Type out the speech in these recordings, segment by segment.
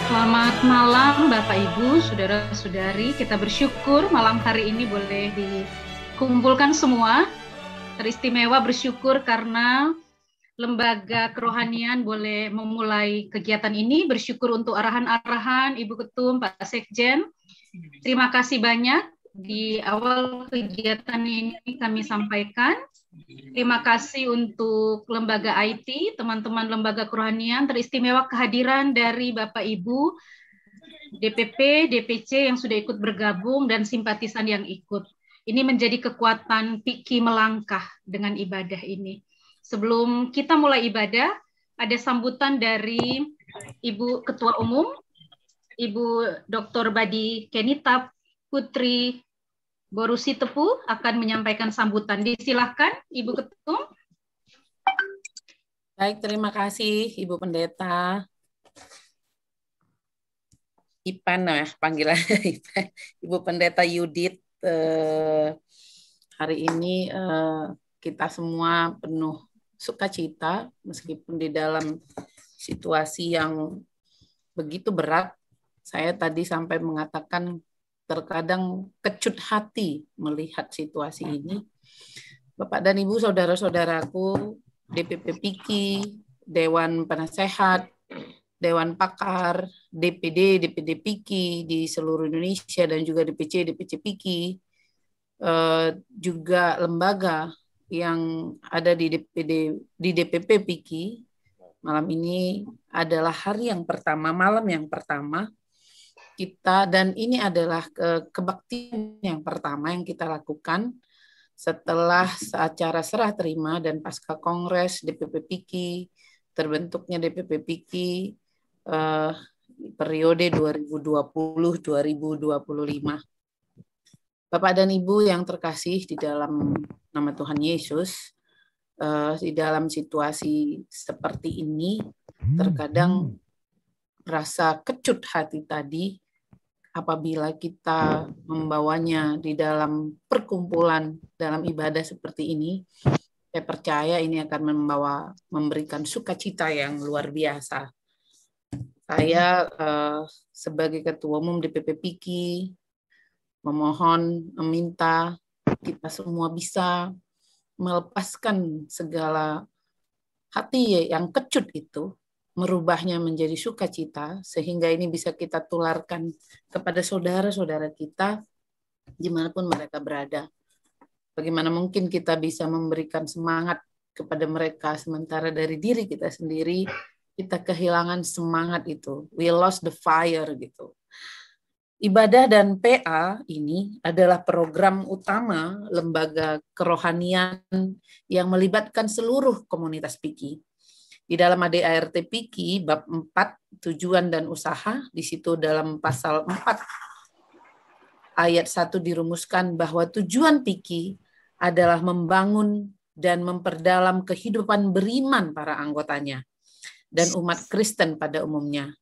Selamat malam Bapak Ibu, Saudara-saudari. Kita bersyukur malam hari ini boleh dikumpulkan semua. Teristimewa bersyukur karena Lembaga Kerohanian boleh memulai kegiatan ini. Bersyukur untuk arahan-arahan Ibu Ketum, Pak Sekjen. Terima kasih banyak. Di awal kegiatan ini kami sampaikan. Terima kasih untuk Lembaga IT, teman-teman Lembaga Kerohanian, teristimewa kehadiran dari Bapak Ibu, DPP, DPC yang sudah ikut bergabung, dan simpatisan yang ikut. Ini menjadi kekuatan PIKI melangkah dengan ibadah ini. Sebelum kita mulai ibadah, ada sambutan dari Ibu Ketua Umum, Ibu Dr. Badi Kenita Putri Borusi Tepu akan menyampaikan sambutan. Disilahkan, Ibu Ketum. Baik, terima kasih Ibu Pendeta. Ipan, panggilannya Ipan. Ibu Pendeta Yudit. Hari ini kita semua penuh sukacita, meskipun di dalam situasi yang begitu berat. Saya tadi sampai mengatakan terkadang kecut hati melihat situasi ini. Bapak dan Ibu, saudara-saudaraku, DPP PIKI, Dewan Penasehat, Dewan Pakar, DPD, DPD PIKI di seluruh Indonesia, dan juga DPC, DPC PIKI, juga lembaga yang ada di DPP PIKI. Malam ini adalah hari yang pertama, malam yang pertama kita, dan ini adalah kebaktian yang pertama yang kita lakukan setelah acara serah terima dan pasca kongres DPP PIKI, terbentuknya DPP PIKI periode 2020-2025. Bapak dan Ibu yang terkasih di dalam nama Tuhan Yesus, di dalam situasi seperti ini, terkadang rasa kecut hati tadi apabila kita membawanya di dalam perkumpulan, dalam ibadah seperti ini. Saya percaya ini akan memberikan sukacita yang luar biasa. Saya sebagai Ketua Umum DPP PIKI meminta kita semua bisa melepaskan segala hati yang kecut itu, merubahnya menjadi sukacita, sehingga ini bisa kita tularkan kepada saudara-saudara kita dimanapun mereka berada. Bagaimana mungkin kita bisa memberikan semangat kepada mereka, sementara dari diri kita sendiri kita kehilangan semangat itu. We lost the fire gitu. Ibadah dan PA ini adalah program utama lembaga kerohanian yang melibatkan seluruh komunitas PIKI. Di dalam ADART PIKI, bab 4, tujuan dan usaha, di situ dalam pasal 4, ayat 1 dirumuskan bahwa tujuan PIKI adalah membangun dan memperdalam kehidupan beriman para anggotanya dan umat Kristen pada umumnya.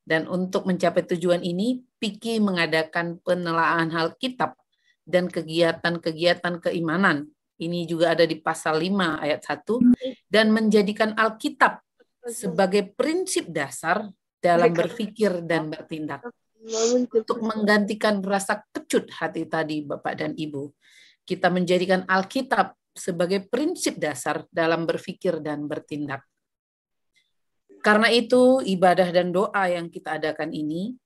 Dan untuk mencapai tujuan ini, PIKI mengadakan penelaahan Alkitab dan kegiatan-kegiatan keimanan. Ini juga ada di pasal 5 ayat 1, dan menjadikan Alkitab sebagai prinsip dasar dalam berpikir dan bertindak. Untuk menggantikan rasa kecut hati tadi, Bapak dan Ibu, kita menjadikan Alkitab sebagai prinsip dasar dalam berpikir dan bertindak. Karena itu, ibadah dan doa yang kita adakan ini,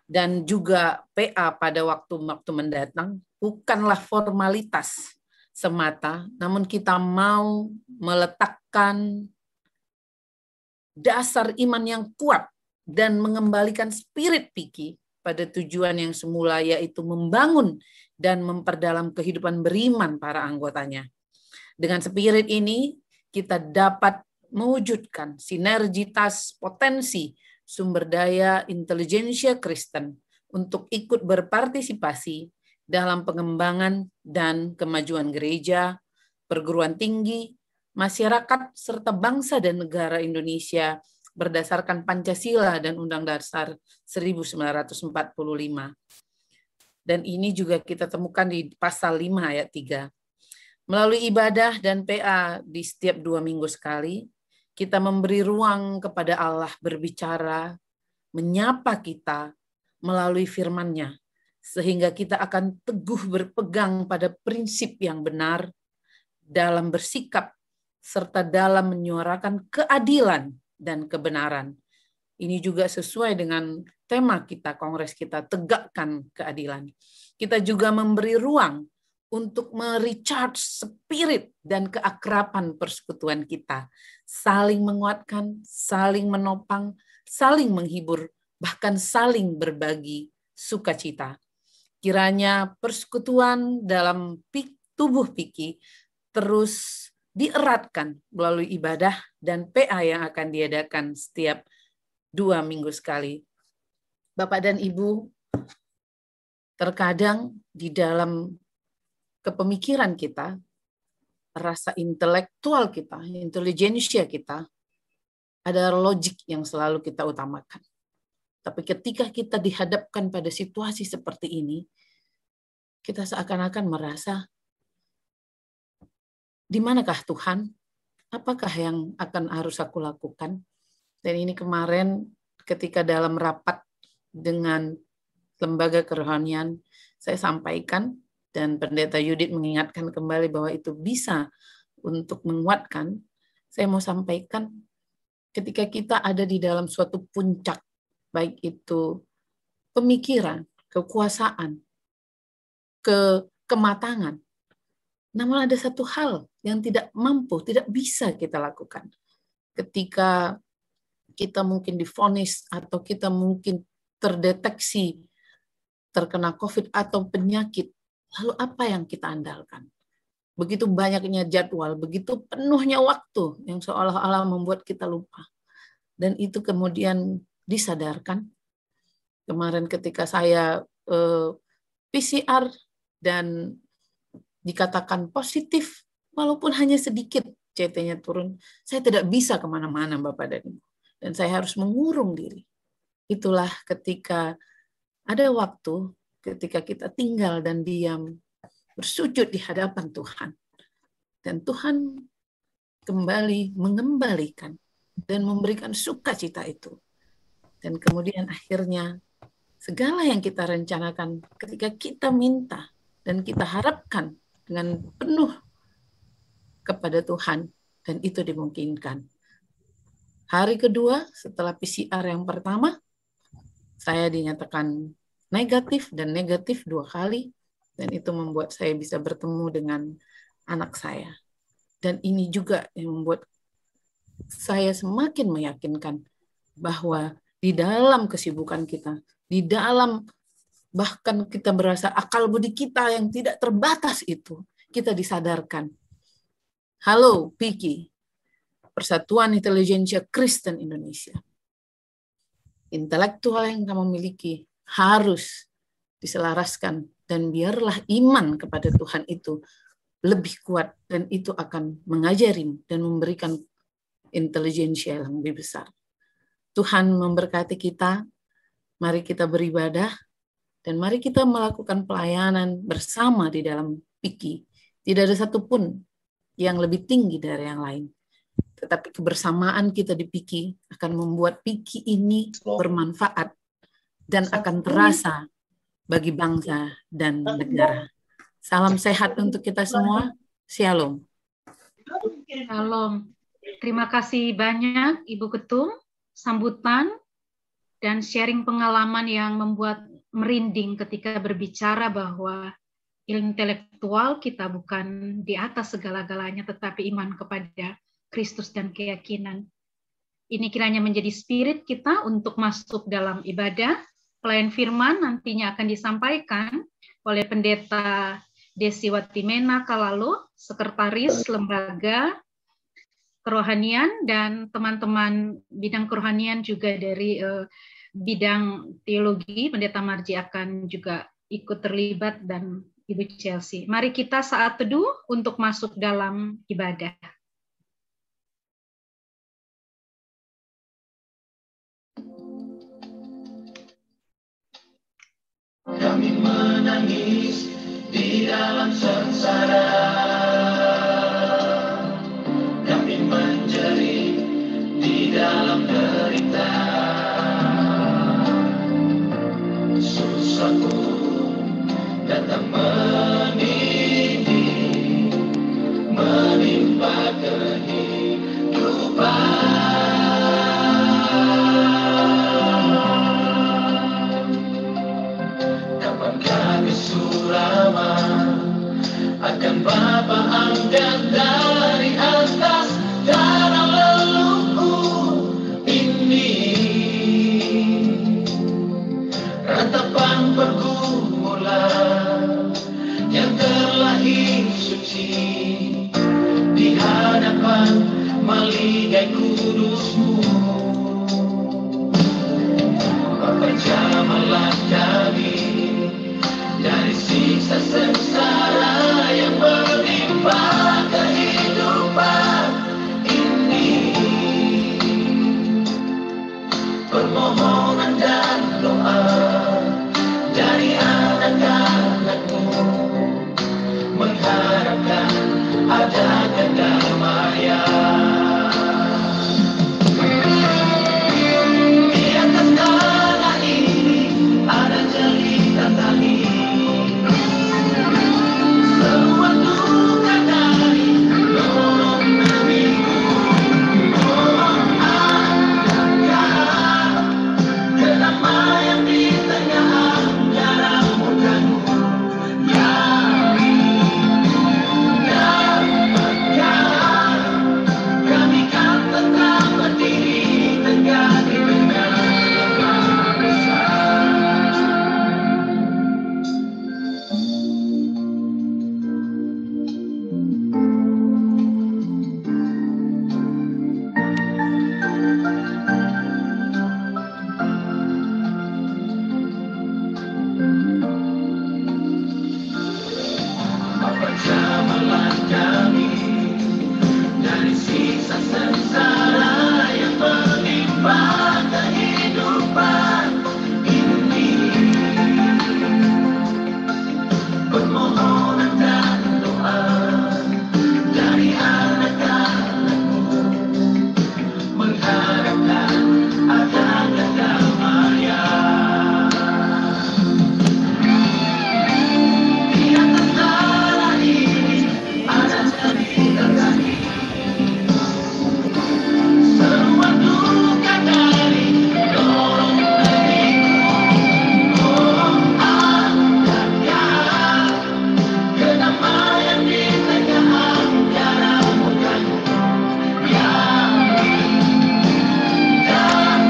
dan juga PA pada waktu-waktu mendatang, bukanlah formalitas semata, namun kita mau meletakkan dasar iman yang kuat dan mengembalikan spirit PIKI pada tujuan yang semula, yaitu membangun dan memperdalam kehidupan beriman para anggotanya. Dengan spirit ini, kita dapat mewujudkan sinergitas potensi sumber daya intelijensia Kristen untuk ikut berpartisipasi dalam pengembangan dan kemajuan gereja, perguruan tinggi, masyarakat serta bangsa dan negara Indonesia berdasarkan Pancasila dan Undang-Undang Dasar 1945. Dan ini juga kita temukan di pasal 5 ayat 3. Melalui ibadah dan PA di setiap 2 minggu sekali, kita memberi ruang kepada Allah berbicara, menyapa kita melalui firman-Nya, sehingga kita akan teguh berpegang pada prinsip yang benar dalam bersikap serta dalam menyuarakan keadilan dan kebenaran. Ini juga sesuai dengan tema kita, kongres kita, tegakkan keadilan. Kita juga memberi ruang untuk merecharge spirit dan keakraban persekutuan kita. Saling menguatkan, saling menopang, saling menghibur, bahkan saling berbagi sukacita. Kiranya persekutuan dalam tubuh PIKI terus dieratkan melalui ibadah dan PA yang akan diadakan setiap 2 minggu sekali. Bapak dan Ibu, terkadang di dalam kepemikiran kita, rasa intelektual kita, intelijensia kita, ada logik yang selalu kita utamakan. Tapi ketika kita dihadapkan pada situasi seperti ini, kita seakan-akan merasa, di manakah Tuhan? Apakah yang akan harus aku lakukan? Dan ini kemarin ketika dalam rapat dengan lembaga kerohanian, saya sampaikan, dan Pendeta Yudit mengingatkan kembali bahwa itu bisa untuk menguatkan. Saya mau sampaikan, ketika kita ada di dalam suatu puncak, baik itu pemikiran, kekuasaan, kematangan, namun ada satu hal yang tidak mampu, tidak bisa kita lakukan. Ketika kita mungkin divonis atau kita mungkin terdeteksi terkena COVID atau penyakit, lalu apa yang kita andalkan? Begitu banyaknya jadwal, begitu penuhnya waktu yang seolah-olah membuat kita lupa. Dan itu kemudian disadarkan. Kemarin ketika saya PCR dan dikatakan positif, walaupun hanya sedikit CT-nya turun, saya tidak bisa kemana-mana Bapak dan Ibu. Dan saya harus mengurung diri. Itulah ketika ada waktu, ketika kita tinggal dan diam, bersujud di hadapan Tuhan. Dan Tuhan kembali mengembalikan dan memberikan sukacita itu. Dan kemudian akhirnya segala yang kita rencanakan ketika kita minta dan kita harapkan dengan penuh kepada Tuhan, dan itu dimungkinkan. Hari kedua setelah PCR yang pertama, saya dinyatakan negatif dan negatif 2 kali, dan itu membuat saya bisa bertemu dengan anak saya. Dan ini juga yang membuat saya semakin meyakinkan bahwa di dalam kesibukan kita, di dalam bahkan kita berasa akal budi kita yang tidak terbatas itu, kita disadarkan. Halo, PIKI, Persatuan Intelijensia Kristen Indonesia. Intelektual yang kamu miliki harus diselaraskan, dan biarlah iman kepada Tuhan itu lebih kuat, dan itu akan mengajari dan memberikan intelijensia yang lebih besar. Tuhan memberkati kita, mari kita beribadah, dan mari kita melakukan pelayanan bersama di dalam PIKI. Tidak ada satupun yang lebih tinggi dari yang lain. Tetapi kebersamaan kita di PIKI akan membuat PIKI ini bermanfaat dan akan terasa bagi bangsa dan negara. Salam sehat untuk kita semua. Shalom. Shalom. Terima kasih banyak Ibu Ketum, sambutan dan sharing pengalaman yang membuat merinding ketika berbicara bahwa intelektual kita bukan di atas segala-galanya, tetapi iman kepada Kristus dan keyakinan. Ini kiranya menjadi spirit kita untuk masuk dalam ibadah. Pelayan firman nantinya akan disampaikan oleh Pendeta Desi Watimena Kalalo, Sekretaris Lembaga Kerohanian, dan teman-teman bidang kerohanian juga dari bidang teologi, Pendeta Marji akan juga ikut terlibat, dan Ibu Chelsea. Mari kita saat teduh untuk masuk dalam ibadah. kami menangis di dalam sengsara, kami menjerit di dalam derita. Susah pun datang menindih, menimpa kehidupan. Kapankah kesurama akan Bapa angkat dari atas darah leluhur ini? Ratapan pergumulan yang terlahir suci di hadapan maligai kudus-Mu. Bapa, jamalah kami dari siksa sengsara yang menimpa kehidupan ini. Permohonan dan doa dari anak-anak-Mu mengharapkan ada kedamaian. Di atas tanah ini ada cerita tadi, semua duka dari lorong nadiku. Kedamaian di tengah angkara murka-Mu yang dapatkan. Kami kan tetap berdiri tegak di tengah lembah besar. Bapa, jamalah kami dari siksa sengsara yang menimpa kehidupan ini. Permohonan dan doa dari anak-anak-Mu mengharapkan ada kedamaian. Di atas tanah ini ada cerita tadi, semua duka dari lorong nadiku. Angkatkan kedamaian di tengah angkara murka-Mu yang dapatkan.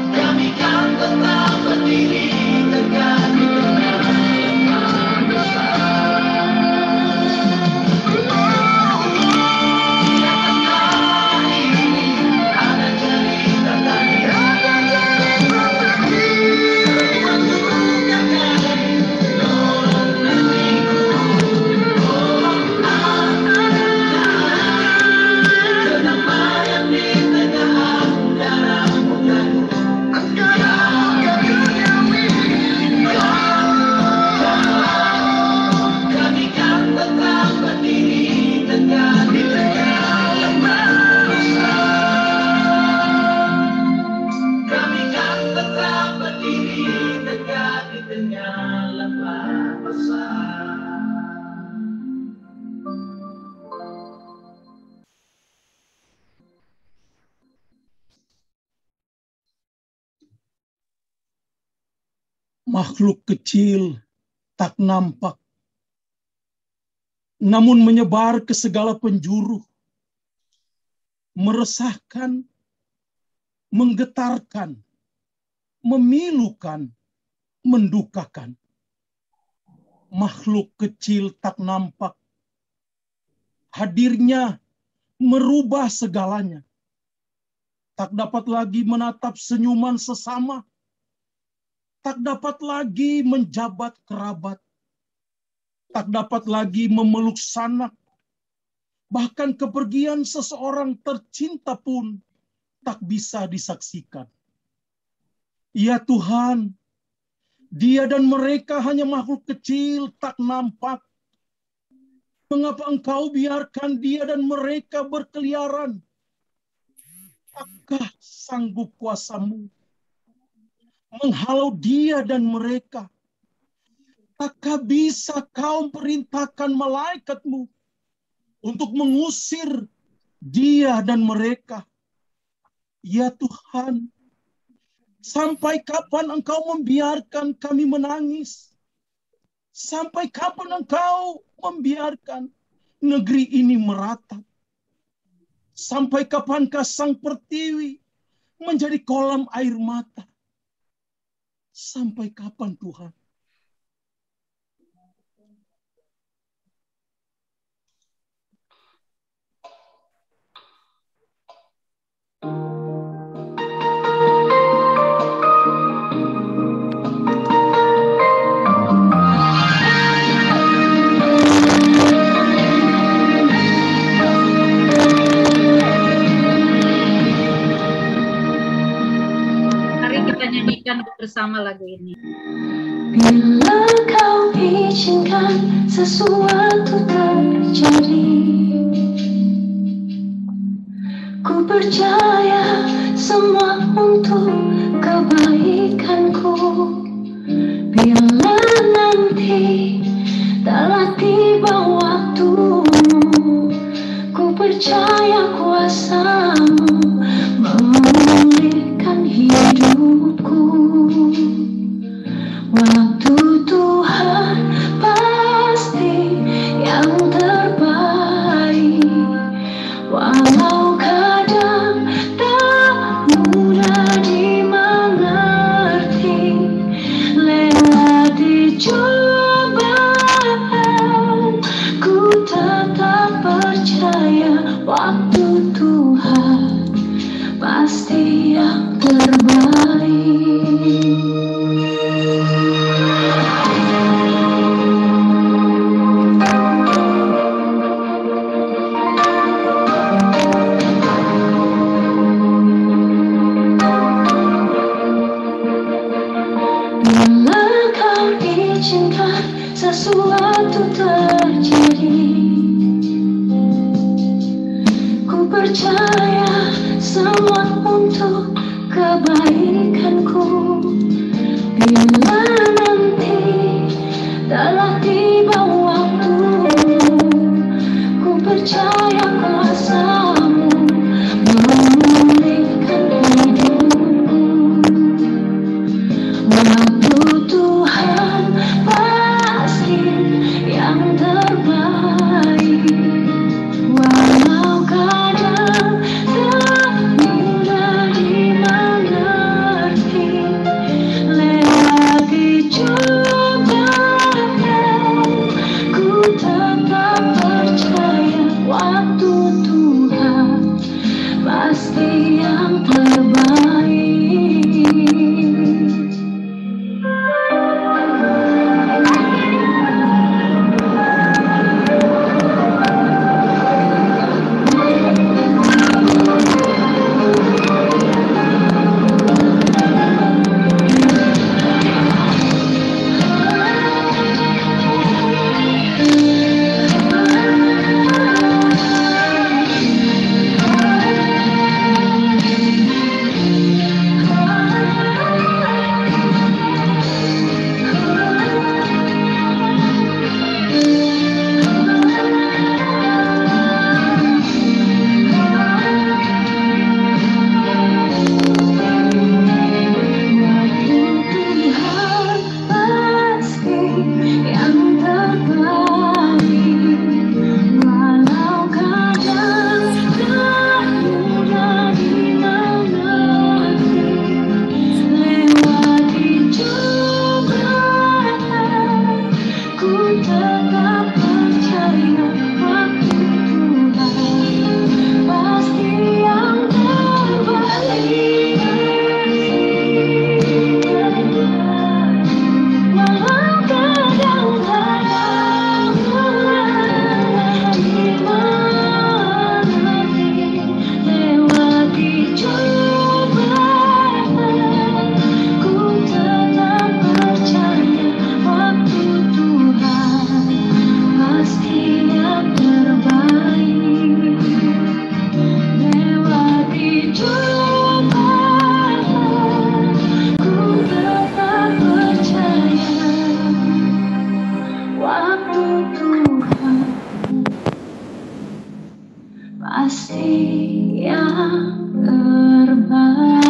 Kami kan tetap berdiri tegak di tengah lembah besar. Di atas tanah ini ada cerita tadi, semua duka dari lorong nadiku. Angkatkan kedamaian di tengah angkara murka-Mu yang kami kan tetap berdiri tegak di tengah lembah besar. Kami kan tetap berdiri tegak di tengah lembah besar. Makhluk kecil tak nampak, namun menyebar ke segala penjuru, meresahkan, menggetarkan, memilukan, mendukakan. Makhluk kecil tak nampak, hadirnya merubah segalanya. Tak dapat lagi menatap senyuman sesama, tak dapat lagi menjabat kerabat, tak dapat lagi memeluk sanak, bahkan kepergian seseorang tercinta pun tak bisa disaksikan. Ya Tuhan, Dia dan mereka hanya makhluk kecil, tak nampak. Mengapa engkau biarkan dia dan mereka berkeliaran? Apakah sanggup kuasamu menghalau dia dan mereka? Takkah bisa kau perintahkan malaikatmu untuk mengusir dia dan mereka? Ya Tuhan, sampai kapan engkau membiarkan kami menangis? Sampai kapan engkau membiarkan negeri ini meratap? Sampai kapankah sang pertiwi menjadi kolam air mata? Sampai kapan Tuhan? Nyanyikan bersama lagu ini. Bila kau izinkan sesuatu terjadi, ku percaya semua untuk kebaikanku. Bila nanti telah tiba waktumu, ku percaya kuasamu memulihkan hidupku. Waktu Tuhan pasti yang terbaik, walau kadang tak mudah dimengerti. Lewat cobaan, ku tetap percaya waktu Tuhan pasti yang terbaik. Bila kau izinkan sesuatu terjadi, ku percaya semua untuk kebaikanku. Bila nanti telah tiba waktumu, ku percaya kuasamu memulihkan hidupku. Waktu Tuhan pasti yang terbaik, walau kadang tak mudah dimengerti. pasti yang terbaik.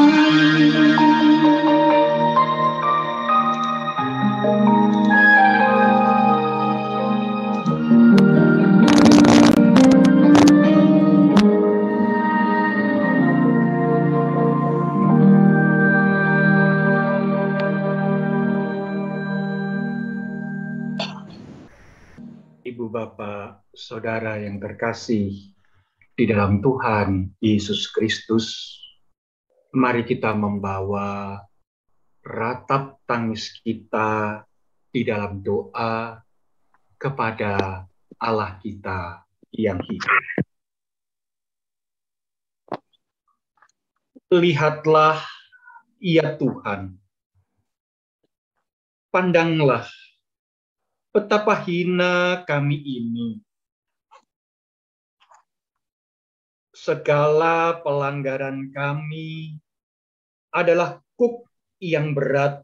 Ibu Bapak, Saudara yang terkasih di dalam Tuhan Yesus Kristus, mari kita membawa ratap tangis kita di dalam doa kepada Allah kita yang hidup. Lihatlah, ya Tuhan, pandanglah betapa hina kami ini. Segala pelanggaran kami adalah kuk yang berat.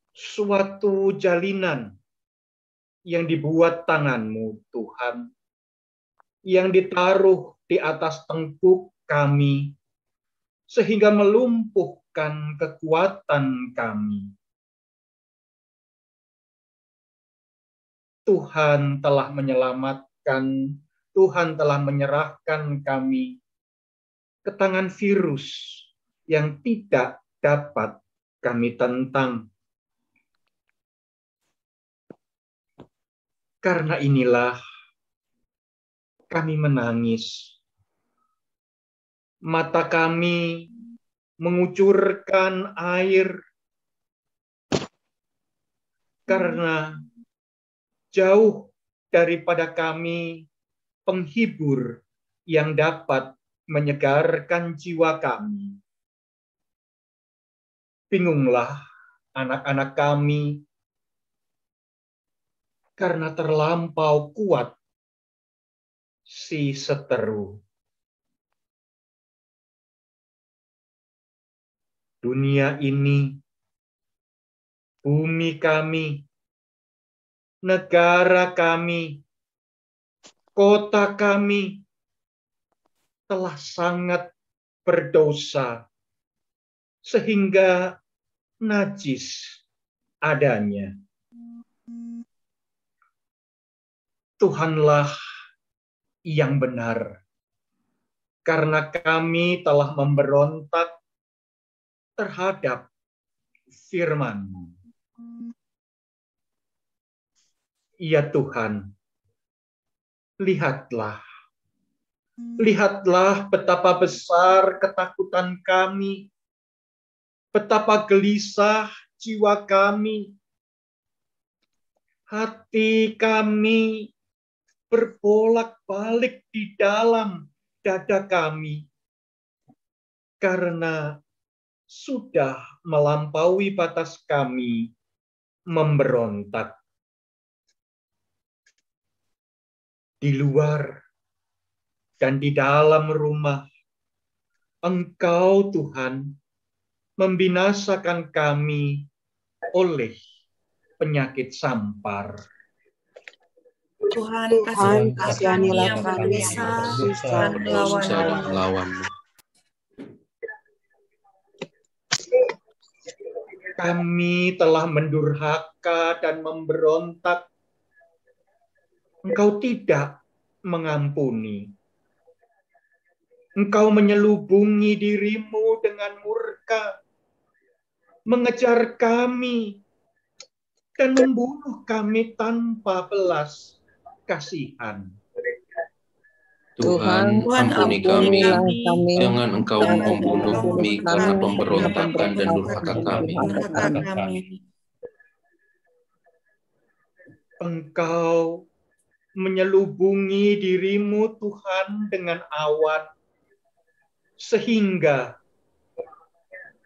Suatu jalinan yang dibuat tangan-Mu, Tuhan, yang ditaruh di atas tengkuk kami, sehingga melumpuhkan kekuatan kami. Tuhan telah menyelamatkan, Tuhan telah menyerahkan kami ke tangan virus yang tidak dapat kami tentang. Karena inilah kami menangis. Mata kami mengucurkan air karena jauh daripada kami penghibur yang dapat menyegarkan jiwa kami. Bingunglah anak-anak kami karena terlampau kuat si seteru. Dunia ini, bumi kami, negara kami, kota kami telah sangat berdosa sehingga najis adanya. Tuhanlah yang benar, karena kami telah memberontak terhadap firman-Mu. Ya Tuhan, lihatlah betapa besar ketakutan kami, betapa gelisah jiwa kami, hati kami berbolak-balik di dalam dada kami, karena sudah melampaui batas kami memberontak. Di luar dan di dalam rumah, Engkau Tuhan membinasakan kami oleh penyakit sampar. Tuhan kasihanilah kami yang berdosa dan melawan-Mu. Kami telah mendurhaka dan memberontak. Engkau tidak mengampuni. Engkau menyelubungi diri-Mu dengan murka, mengejar kami, dan membunuh kami tanpa belas kasihan. Tuhan, ampuni kami, jangan Engkau membunuh kami karena pemberontakan dan durhaka kami. Engkau menyelubungi diri-Mu, Tuhan, dengan awan, sehingga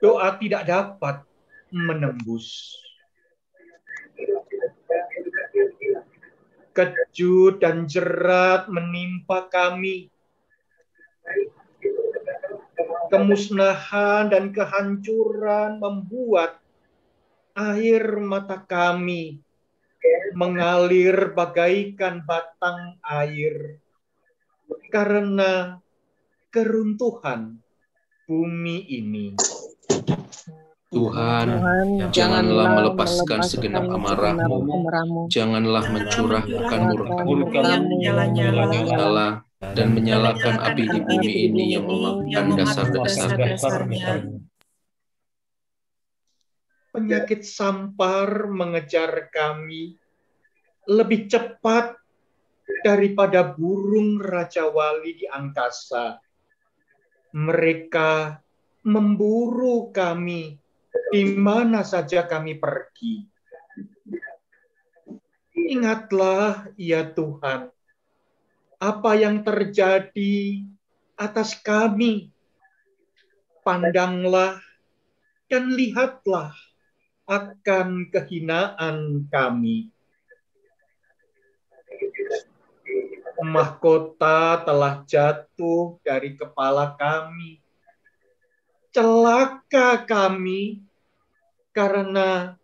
doa tidak dapat menembus. Keju dan jerat menimpa kami. Kemusnahan dan kehancuran membuat air mata kami mengalir bagaikan batang air karena keruntuhan bumi ini. Tuhan, janganlah melepaskan segenap amarah-Mu, janganlah mencurahkan murka-Mu, nyala dan menyalakan api di bumi ini yang memakan dasar-dasarnya. Penyakit sampar mengejar kami lebih cepat daripada burung Raja Wali di angkasa. Mereka memburu kami di mana saja kami pergi. Ingatlah, ya Tuhan, apa yang terjadi atas kami. Pandanglah dan lihatlah akan kehinaan kami. Mahkota telah jatuh dari kepala kami. Celaka kami karena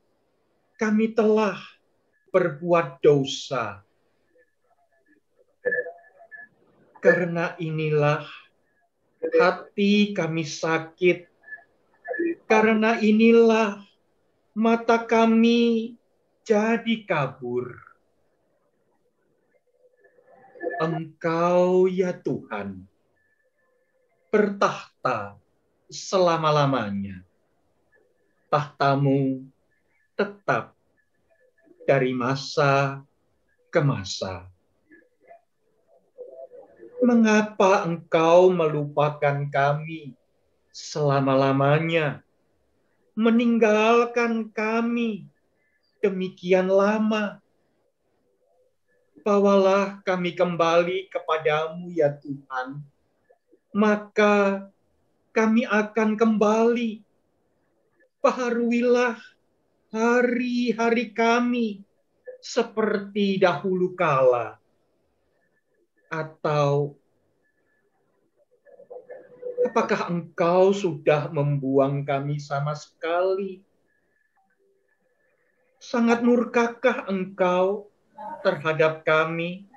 kami telah berbuat dosa. Karena inilah hati kami sakit. Karena inilah mata kami jadi kabur. Engkau, ya Tuhan, bertahta selama-lamanya. Tahtamu tetap dari masa ke masa. Mengapa Engkau melupakan kami selama-lamanya, meninggalkan kami demikian lama? Bawalah kami kembali kepadamu, ya Tuhan, maka kami akan kembali. Baharuilah hari-hari kami seperti dahulu kala. Atau apakah Engkau sudah membuang kami sama sekali? Sangat murkakah Engkau terhadap kami?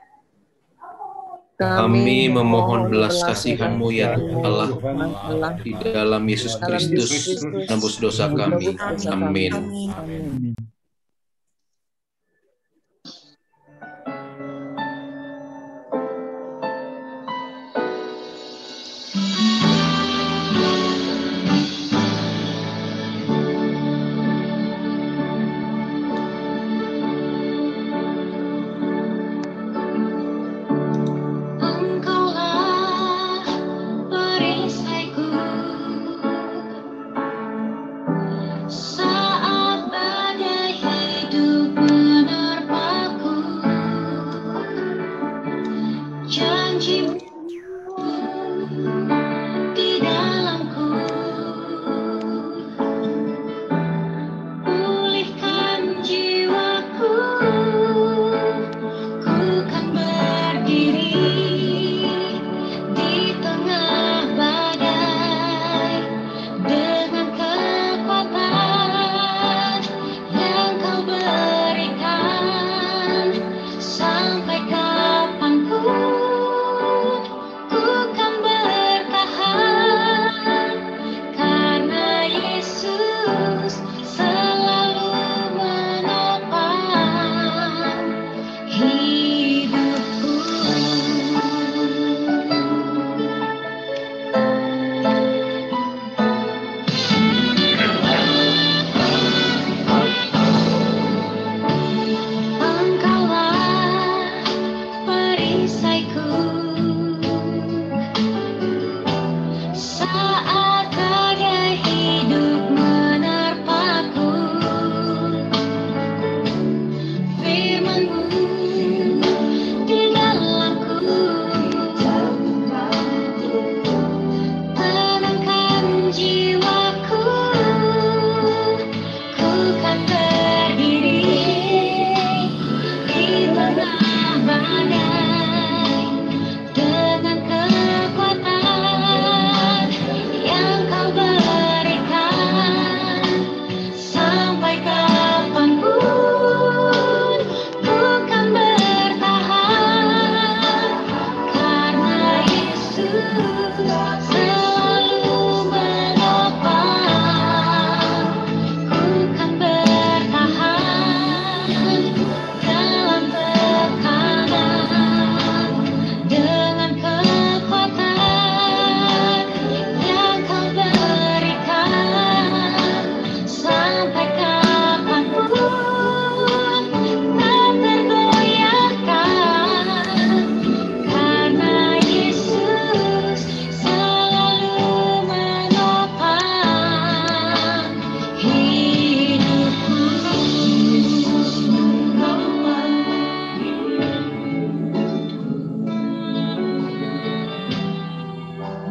Kami memohon belas kasihan-Mu, ya Allah, di dalam Yesus Kristus, menebus dosa kami. Amin. Sampai kapanpun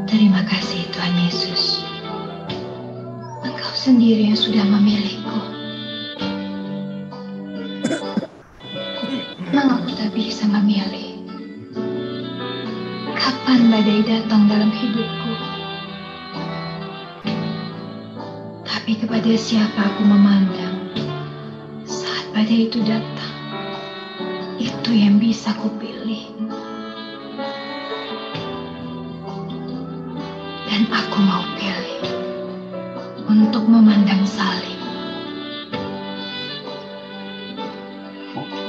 Terima kasih Tuhan Yesus. Engkau sendiri yang sudah memilihku. Memang aku tak bisa memilih kapan badai datang dalam hidupku. Tapi kepada siapa aku memandang saat badai itu datang, itu yang bisa kupilih. Dan aku mau pilih untuk memandang salib.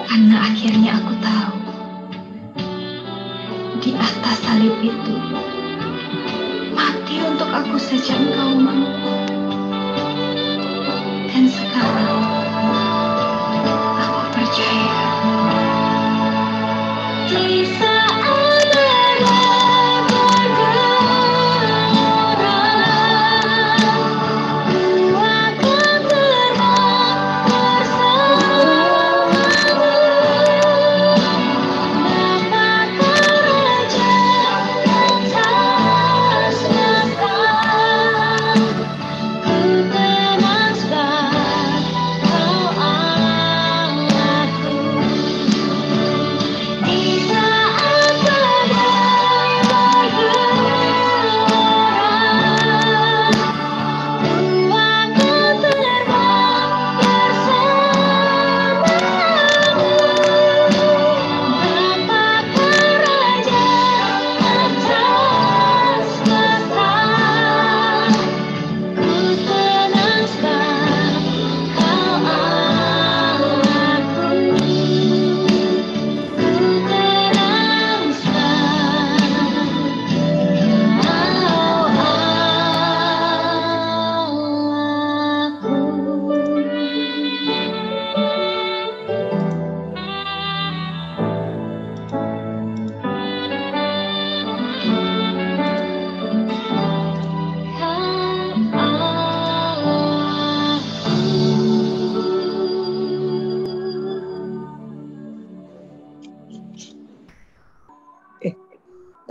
Karena akhirnya aku tahu di atas salib itu mati untuk aku saja Engkau mau. Dan sekarang aku percaya di saat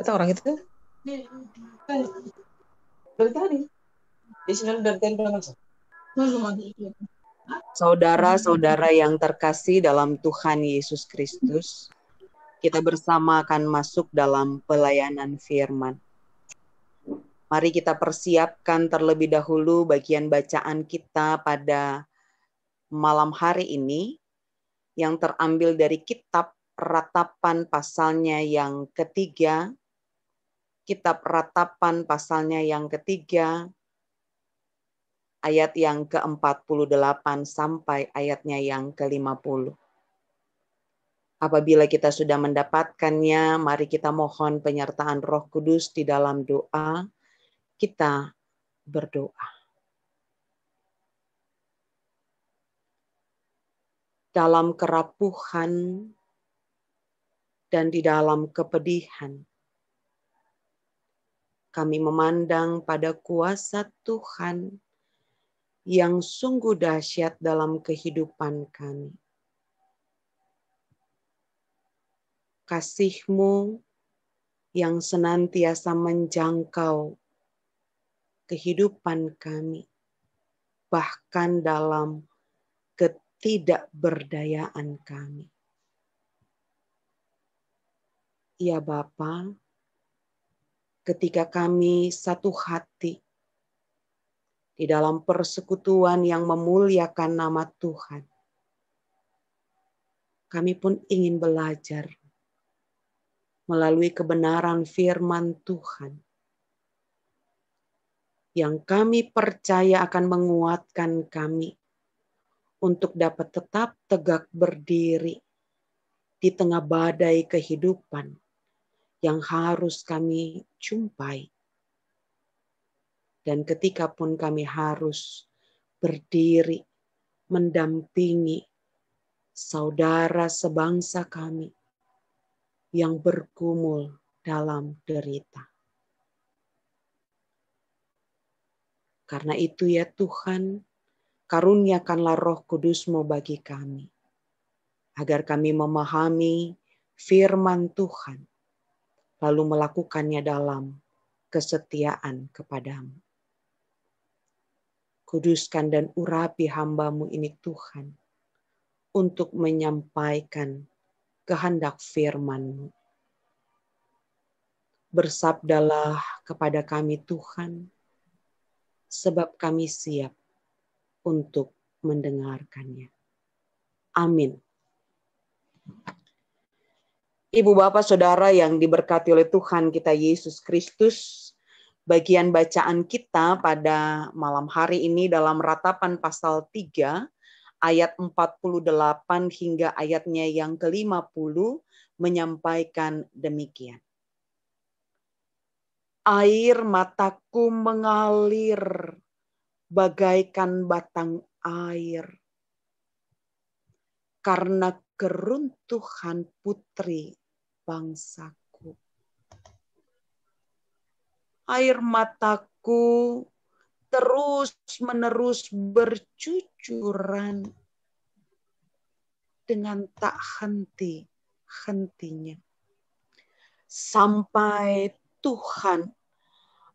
kata orang itu dari tadi di sini dari tadi banget. Saudara-saudara yang terkasih dalam Tuhan Yesus Kristus, kita bersama akan masuk dalam pelayanan firman. Mari kita persiapkan terlebih dahulu bagian bacaan kita pada malam hari ini yang terambil dari kitab Ratapan pasalnya yang ketiga, kitab Ratapan pasalnya yang ketiga, ayat yang ke-48 sampai ayatnya yang ke-50. Apabila kita sudah mendapatkannya, mari kita mohon penyertaan Roh Kudus di dalam doa. Kita berdoa. Dalam kerapuhan dan di dalam kepedihan, kami memandang pada kuasa Tuhan yang sungguh dahsyat dalam kehidupan kami. Kasih-Mu yang senantiasa menjangkau kehidupan kami, bahkan dalam ketidakberdayaan kami. Ya Bapa, ketika kami satu hati di dalam persekutuan yang memuliakan nama Tuhan, kami pun ingin belajar melalui kebenaran firman Tuhan yang kami percaya akan menguatkan kami untuk dapat tetap tegak berdiri di tengah badai kehidupan yang harus kami jumpai. Dan ketika pun kami harus berdiri mendampingi saudara sebangsa kami yang bergumul dalam derita. Karena itu ya Tuhan, karuniakanlah Roh Kudus-Mu bagi kami, agar kami memahami firman Tuhan, lalu melakukannya dalam kesetiaan kepadamu. Kuduskan dan urapi hamba-Mu ini Tuhan, untuk menyampaikan kehendak firman-Mu. Bersabdalah kepada kami Tuhan, sebab kami siap untuk mendengarkannya. Amin. Ibu bapak saudara yang diberkati oleh Tuhan kita Yesus Kristus, bagian bacaan kita pada malam hari ini dalam Ratapan pasal 3 ayat 48 hingga ayatnya yang ke-50 menyampaikan demikian. Air mataku mengalir bagaikan batang air karena keruntuhan putri bangsaku. Air mataku terus-menerus bercucuran dengan tak henti-hentinya. Sampai Tuhan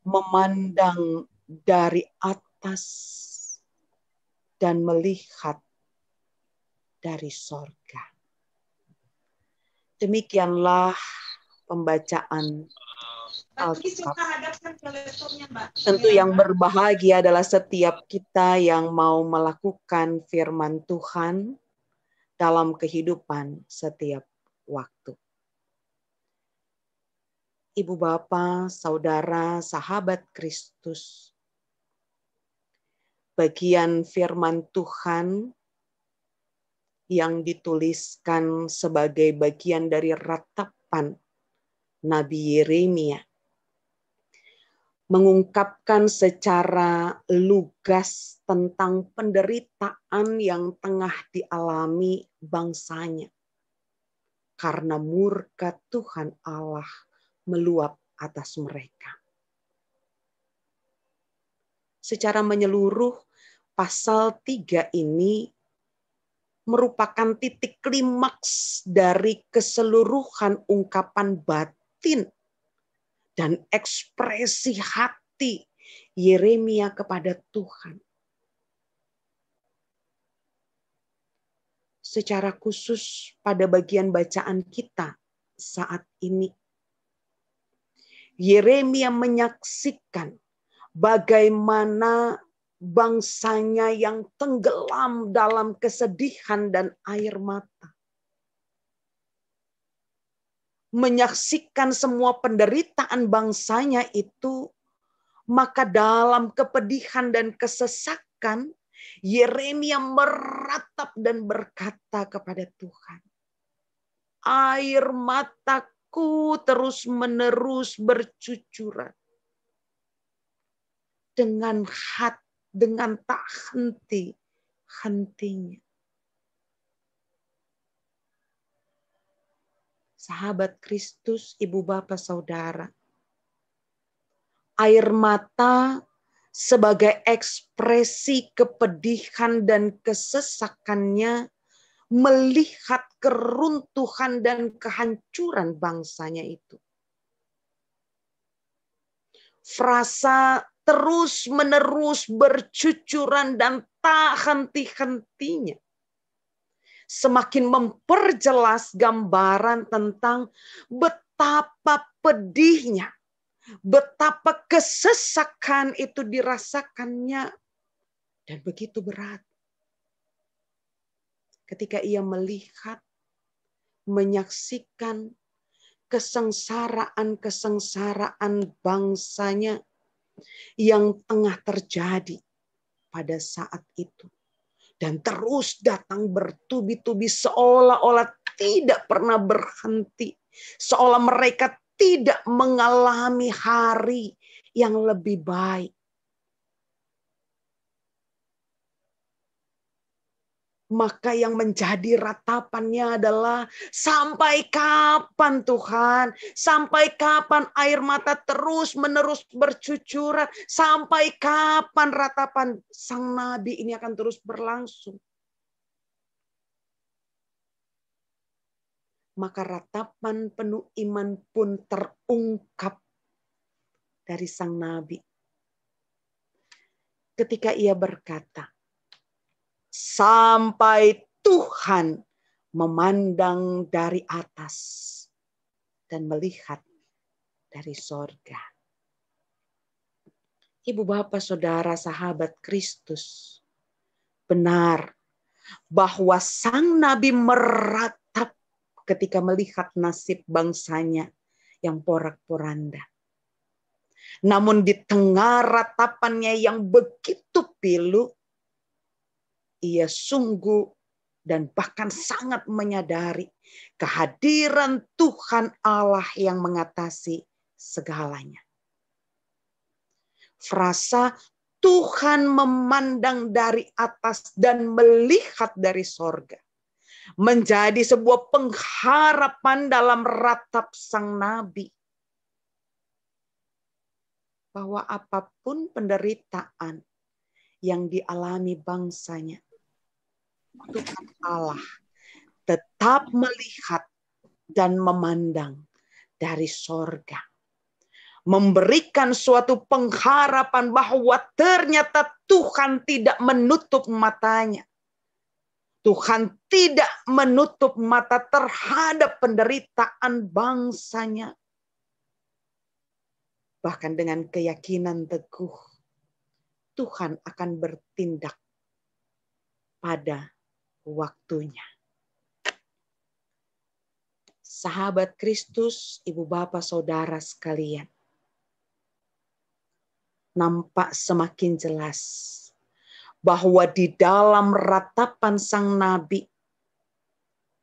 memandang dari atas dan melihat dari sorga. Demikianlah pembacaan Alkitab. Tentu yang berbahagia adalah setiap kita yang mau melakukan firman Tuhan dalam kehidupan setiap waktu. Ibu bapa, saudara, sahabat Kristus, bagian firman Tuhan yang dituliskan sebagai bagian dari ratapan Nabi Yeremia mengungkapkan secara lugas tentang penderitaan yang tengah dialami bangsanya karena murka Tuhan Allah meluap atas mereka. Secara menyeluruh, pasal 3 ini merupakan titik klimaks dari keseluruhan ungkapan batin dan ekspresi hati Yeremia kepada Tuhan. Secara khusus pada bagian bacaan kita saat ini, Yeremia menyaksikan bagaimana bangsanya yang tenggelam dalam kesedihan dan air mata. Menyaksikan semua penderitaan bangsanya itu, maka dalam kepedihan dan kesesakan, Yeremia meratap dan berkata kepada Tuhan, air mataku terus-menerus bercucuran dengan tak henti-hentinya. Sahabat Kristus, ibu bapa saudara, air mata sebagai ekspresi kepedihan dan kesesakannya melihat keruntuhan dan kehancuran bangsanya itu. Frasa terus-menerus bercucuran dan tak henti-hentinya semakin memperjelas gambaran tentang betapa pedihnya, betapa kesesakan itu dirasakannya, dan begitu berat ketika ia melihat, menyaksikan kesengsaraan bangsanya yang tengah terjadi pada saat itu. Dan terus datang bertubi-tubi seolah-olah tidak pernah berhenti. Seolah mereka tidak mengalami hari yang lebih baik. Maka yang menjadi ratapannya adalah sampai kapan Tuhan? Sampai kapan air mata terus-menerus bercucuran? Sampai kapan ratapan sang nabi ini akan terus berlangsung? Maka ratapan penuh iman pun terungkap dari sang nabi. Ketika ia berkata, sampai Tuhan memandang dari atas dan melihat dari sorga. Ibu bapak saudara sahabat Kristus, benar bahwa sang nabi meratap ketika melihat nasib bangsanya yang porak-poranda. Namun di tengah ratapannya yang begitu pilu, ia sungguh dan bahkan sangat menyadari kehadiran Tuhan Allah yang mengatasi segalanya. Frasa Tuhan memandang dari atas dan melihat dari sorga menjadi sebuah pengharapan dalam ratap sang nabi. Bahwa apapun penderitaan yang dialami bangsanya, Tuhan Allah tetap melihat dan memandang dari sorga. Memberikan suatu pengharapan bahwa ternyata Tuhan tidak menutup matanya. Tuhan tidak menutup mata terhadap penderitaan bangsanya. Bahkan dengan keyakinan teguh, Tuhan akan bertindak pada waktunya. Sahabat Kristus, ibu bapak saudara sekalian, nampak semakin jelas bahwa di dalam ratapan sang nabi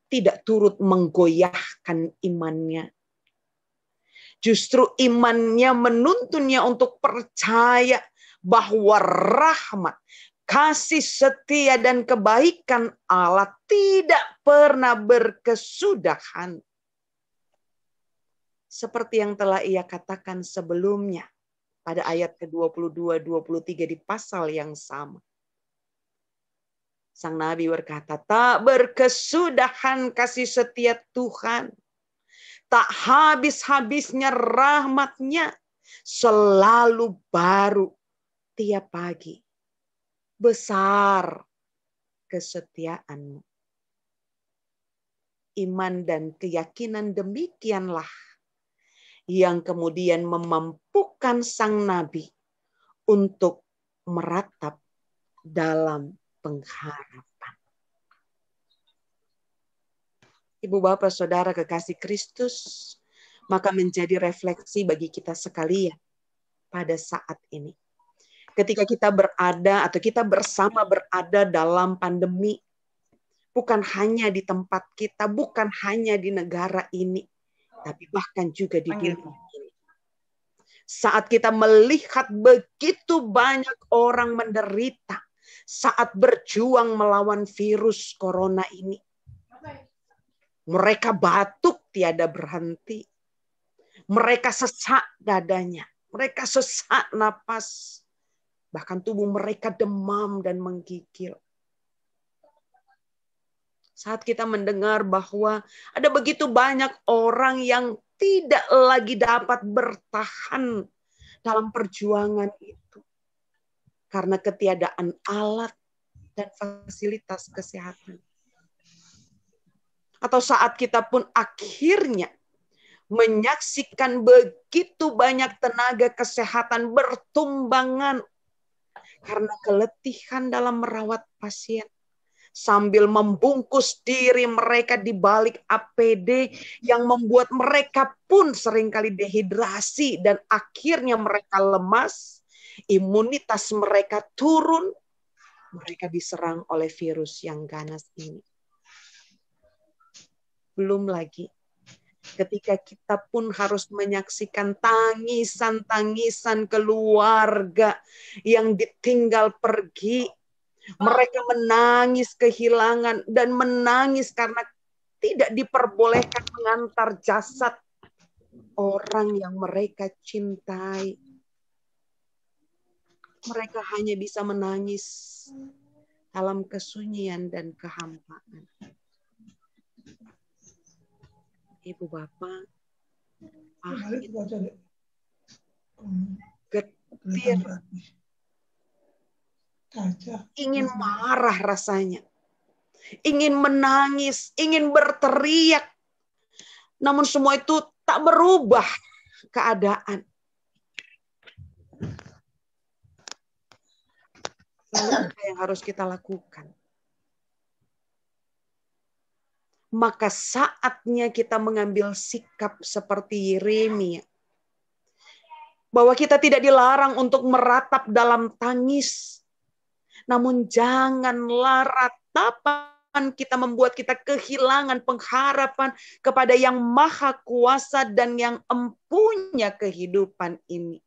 tidak turut menggoyahkan imannya. Justru imannya menuntunnya untuk percaya bahwa rahmat, kasih setia dan kebaikan Allah tidak pernah berkesudahan. Seperti yang telah ia katakan sebelumnya pada ayat ke-22-23 di pasal yang sama. Sang nabi berkata, tak berkesudahan kasih setia Tuhan. Tak habis-habisnya rahmat-Nya, selalu baru tiap pagi. Besar kesetiaan-Mu. Iman dan keyakinan demikianlah yang kemudian memampukan sang nabi untuk meratap dalam pengharapan. Ibu bapak saudara kekasih Kristus, maka menjadi refleksi bagi kita sekalian pada saat ini. Ketika kita berada atau kita bersama berada dalam pandemi, bukan hanya di tempat kita, bukan hanya di negara ini, tapi bahkan juga di dunia ini. Saat kita melihat begitu banyak orang menderita, saat berjuang melawan virus corona ini, mereka batuk tiada berhenti. Mereka sesak dadanya. Mereka sesak napas. Bahkan tubuh mereka demam dan menggigil. Saat kita mendengar bahwa ada begitu banyak orang yang tidak lagi dapat bertahan dalam perjuangan itu. Karena ketiadaan alat dan fasilitas kesehatan. Atau saat kita pun akhirnya menyaksikan begitu banyak tenaga kesehatan bertumbangan karena keletihan dalam merawat pasien. Sambil membungkus diri mereka di balik APD yang membuat mereka pun seringkali dehidrasi dan akhirnya mereka lemas Imunitas mereka turun, mereka diserang oleh virus yang ganas ini. Belum lagi ketika kita pun harus menyaksikan tangisan-tangisan keluarga yang ditinggal pergi. Mereka menangis kehilangan dan menangis karena tidak diperbolehkan mengantar jasad orang yang mereka cintai. Mereka hanya bisa menangis dalam kesunyian dan kehampaan. Ibu Bapak, getir, ingin marah rasanya, ingin menangis, ingin berteriak, namun semua itu tak berubah keadaan. Lalu apa yang harus kita lakukan? Maka saatnya kita mengambil sikap seperti Yeremia. Bahwa kita tidak dilarang untuk meratap dalam tangis. Namun janganlah ratapan kita membuat kita kehilangan pengharapan kepada yang maha kuasa dan yang empunya kehidupan ini.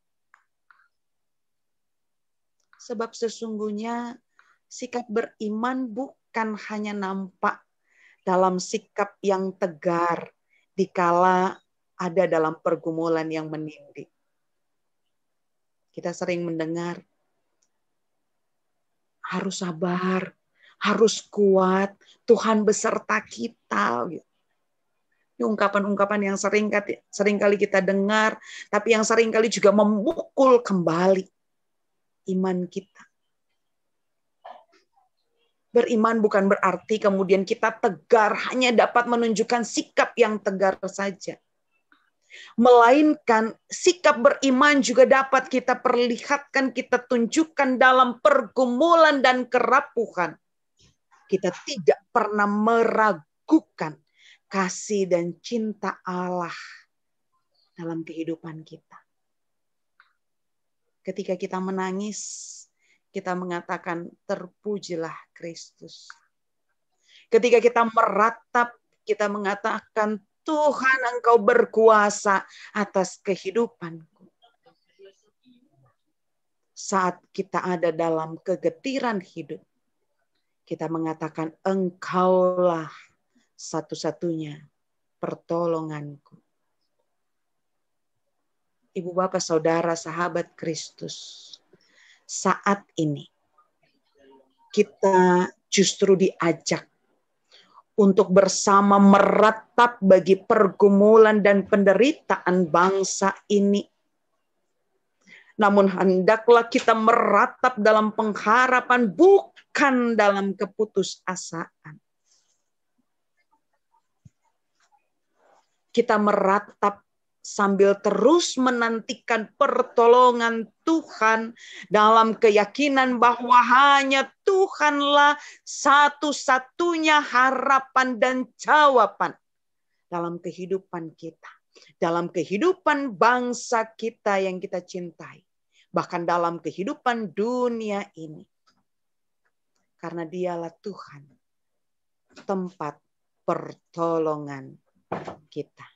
Sebab sesungguhnya sikap beriman bukan hanya nampak dalam sikap yang tegar dikala ada dalam pergumulan yang menindih. Kita sering mendengar harus sabar, harus kuat, Tuhan beserta kita. Ini ungkapan-ungkapan yang sering kali kita dengar, tapi yang sering kali juga memukul kembali iman kita. Beriman bukan berarti kemudian kita tegar, hanya dapat menunjukkan sikap yang tegar saja. Melainkan sikap beriman juga dapat kita perlihatkan, kita tunjukkan dalam pergumulan dan kerapuhan. Kita tidak pernah meragukan kasih dan cinta Allah dalam kehidupan kita. Ketika kita menangis, kita mengatakan terpujilah Kristus. Ketika kita meratap, kita mengatakan Tuhan Engkau berkuasa atas kehidupanku. Saat kita ada dalam kegetiran hidup, kita mengatakan Engkaulah satu-satunya pertolonganku. Ibu Bapak Saudara sahabat Kristus, saat ini kita justru diajak untuk bersama meratap bagi pergumulan dan penderitaan bangsa ini. Namun hendaklah kita meratap dalam pengharapan, bukan dalam keputusasaan. Kita meratap sambil terus menantikan pertolongan Tuhan dalam keyakinan bahwa hanya Tuhanlah satu-satunya harapan dan jawaban dalam kehidupan kita, dalam kehidupan bangsa kita yang kita cintai, bahkan dalam kehidupan dunia ini. Karena Dialah Tuhan, tempat pertolongan kita.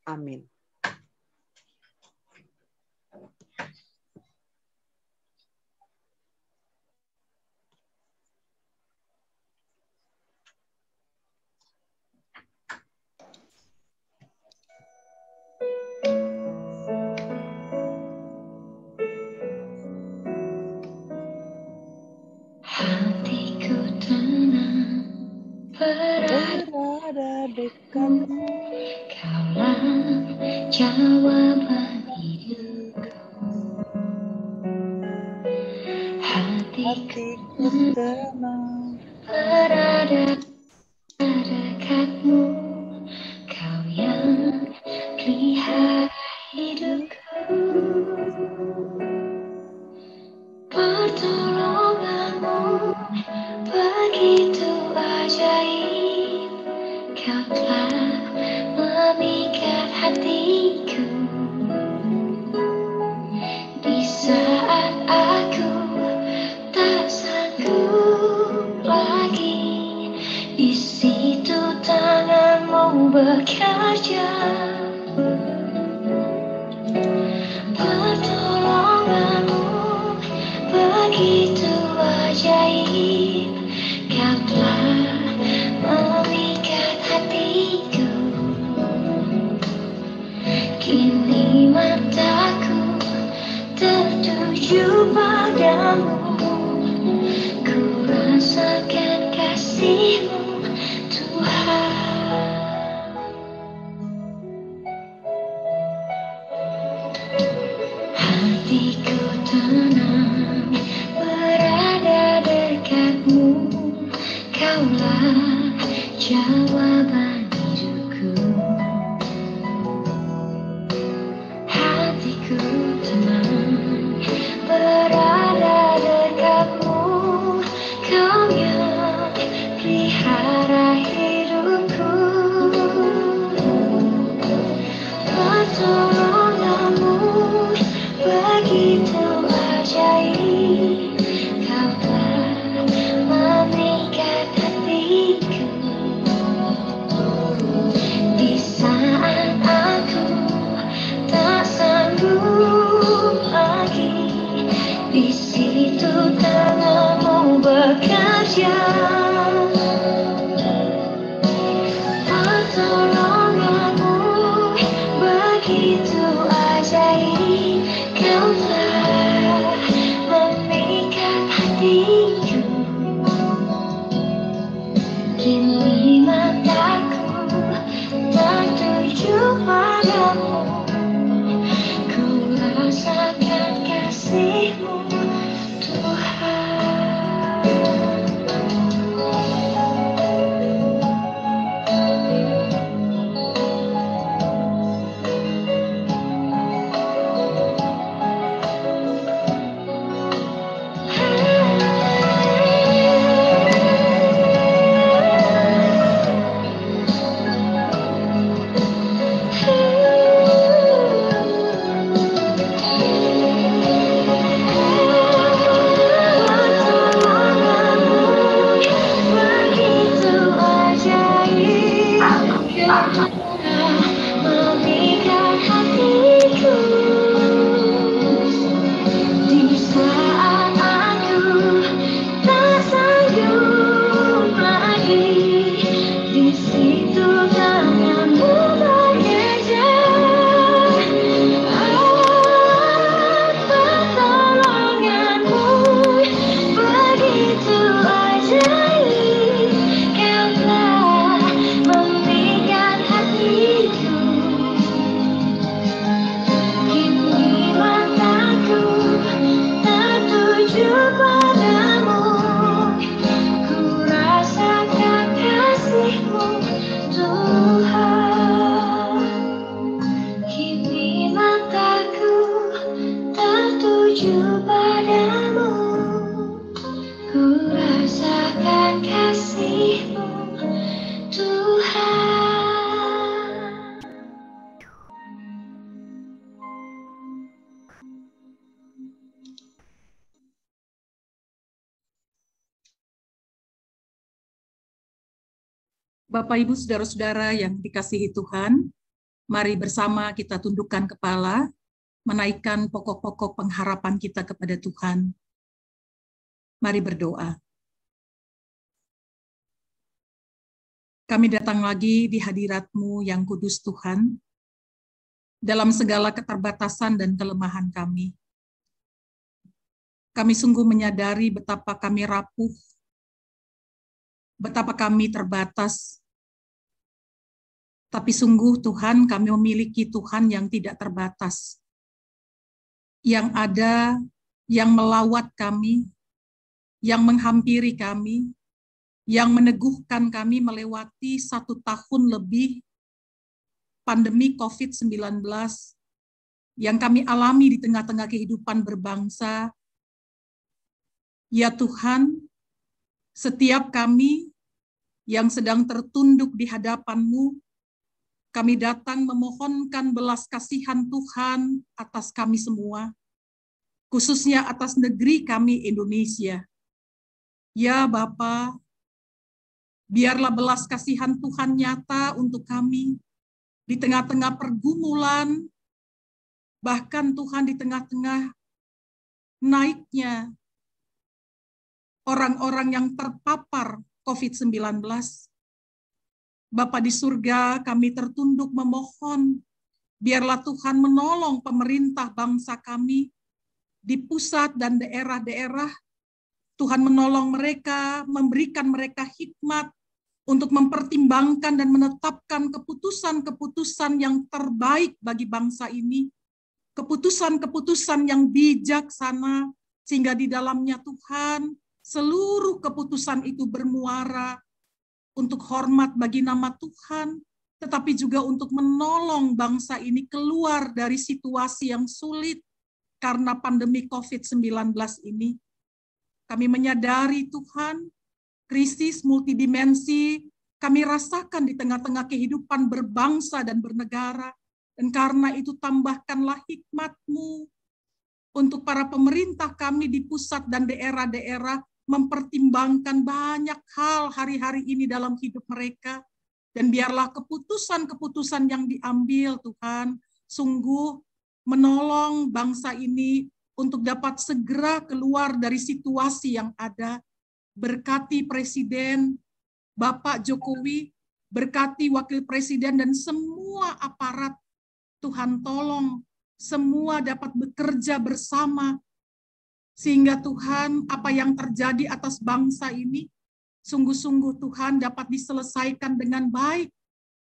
Amin. Hatiku tenang berada dekatmu. Kaulah jawaban hidupku. Hatiku tenang berada dekatmu. Kau yang pelihara hidupku. Pertolonganmu begitu ajaib. Kau telah memikat hatiku. bekerja. Pertolonganmu begitu ajaib, kau telah memikat hatiku. Kini mataku tertuju padamu, ku rasakan kasih-Mu Tuhan. Hatiku tenang berada dekat-Mu, Kaulah jawaban hidupku. Hatiku tenang berada dekat-Mu, Kau yang pelihara hidupku. Pertolongan-Mu begitu ajaib, Kau telah memikat hatiku. Di saat aku tak sanggup lagi, di situ tangan-Mu bekerja. Pertolongan-Mu begitu ajaib, Kau telah memikat hatiku. Kini mataku tertuju padamu, ku rasakan kasih-Mu Tuhan. Memikat hatiku. Di saat aku tak sanggup lagi, di situ tangan-Mu bekerja. Pertolongan-Mu begitu ajaib, Kau telah memikat hatiku. Kini mataku tertuju padamu, ku rasakan kasih-Mu Tuhan. Kini mataku tertuju padamu, ku rasakan kasih-Mu Tuhan. Bapak, Ibu, Saudara-saudara yang dikasihi Tuhan, mari bersama kita tundukkan kepala, menaikkan pokok-pokok pengharapan kita kepada Tuhan. Mari berdoa. Kami datang lagi di hadirat-Mu yang kudus Tuhan, dalam segala keterbatasan dan kelemahan kami. Kami sungguh menyadari betapa kami rapuh, betapa kami terbatas. Tapi sungguh Tuhan, kami memiliki Tuhan yang tidak terbatas, yang ada, yang melawat kami, yang menghampiri kami, yang meneguhkan kami melewati 1 tahun lebih pandemi COVID-19 yang kami alami di tengah-tengah kehidupan berbangsa. Ya Tuhan, setiap kami yang sedang tertunduk di hadapan-Mu, kami datang memohonkan belas kasihan Tuhan atas kami semua, khususnya atas negeri kami Indonesia. Ya Bapa, Biarlah belas kasihan Tuhan nyata untuk kami di tengah-tengah pergumulan, bahkan Tuhan di tengah-tengah naiknya orang-orang yang terpapar COVID-19. Bapa di surga, kami tertunduk memohon, biarlah Tuhan menolong pemerintah bangsa kami di pusat dan daerah-daerah. Tuhan menolong mereka, memberikan mereka hikmat untuk mempertimbangkan dan menetapkan keputusan-keputusan yang terbaik bagi bangsa ini. Keputusan-keputusan yang bijaksana, sehingga di dalamnya Tuhan, seluruh keputusan itu bermuara untuk hormat bagi nama Tuhan, tetapi juga untuk menolong bangsa ini keluar dari situasi yang sulit karena pandemi COVID-19 ini. Kami menyadari Tuhan, krisis multidimensi kami rasakan di tengah-tengah kehidupan berbangsa dan bernegara. Dan karena itu tambahkanlah hikmat-Mu untuk para pemerintah kami di pusat dan daerah-daerah mempertimbangkan banyak hal hari-hari ini dalam hidup mereka. Dan biarlah keputusan-keputusan yang diambil Tuhan sungguh menolong bangsa ini untuk dapat segera keluar dari situasi yang ada. Berkati Presiden, Bapak Jokowi, berkati Wakil Presiden dan semua aparat. Tuhan tolong semua dapat bekerja bersama, sehingga Tuhan apa yang terjadi atas bangsa ini, sungguh-sungguh Tuhan dapat diselesaikan dengan baik,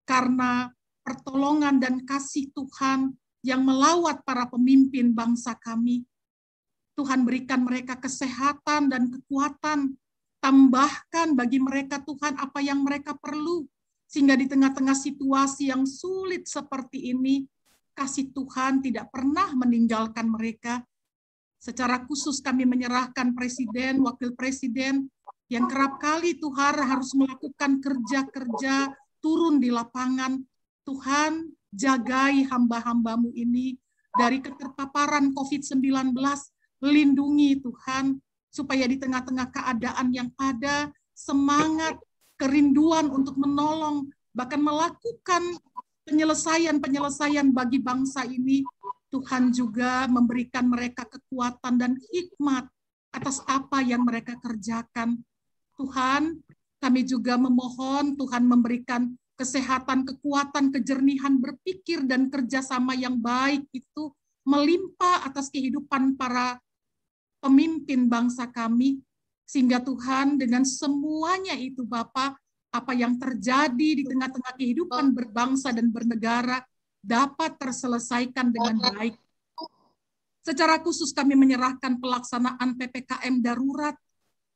karena pertolongan dan kasih Tuhan yang melawat para pemimpin bangsa kami. Tuhan berikan mereka kesehatan dan kekuatan, tambahkan bagi mereka Tuhan apa yang mereka perlu, sehingga di tengah-tengah situasi yang sulit seperti ini, kasih Tuhan tidak pernah meninggalkan mereka. Secara khusus kami menyerahkan Presiden, Wakil Presiden, yang kerap kali Tuhan harus melakukan kerja-kerja turun di lapangan. Tuhan, jagai hamba-hamba-Mu ini dari keterpaparan COVID-19, lindungi Tuhan, supaya di tengah-tengah keadaan yang ada, semangat, kerinduan untuk menolong, bahkan melakukan penyelesaian-penyelesaian bagi bangsa ini, Tuhan juga memberikan mereka kekuatan dan hikmat atas apa yang mereka kerjakan. Tuhan, kami juga memohon Tuhan memberikan kesehatan, kekuatan, kejernihan berpikir dan kerjasama yang baik itu melimpah atas kehidupan para pemimpin bangsa kami, sehingga Tuhan dengan semuanya itu Bapa, apa yang terjadi di tengah-tengah kehidupan berbangsa dan bernegara dapat terselesaikan dengan baik. Secara khusus kami menyerahkan pelaksanaan PPKM darurat.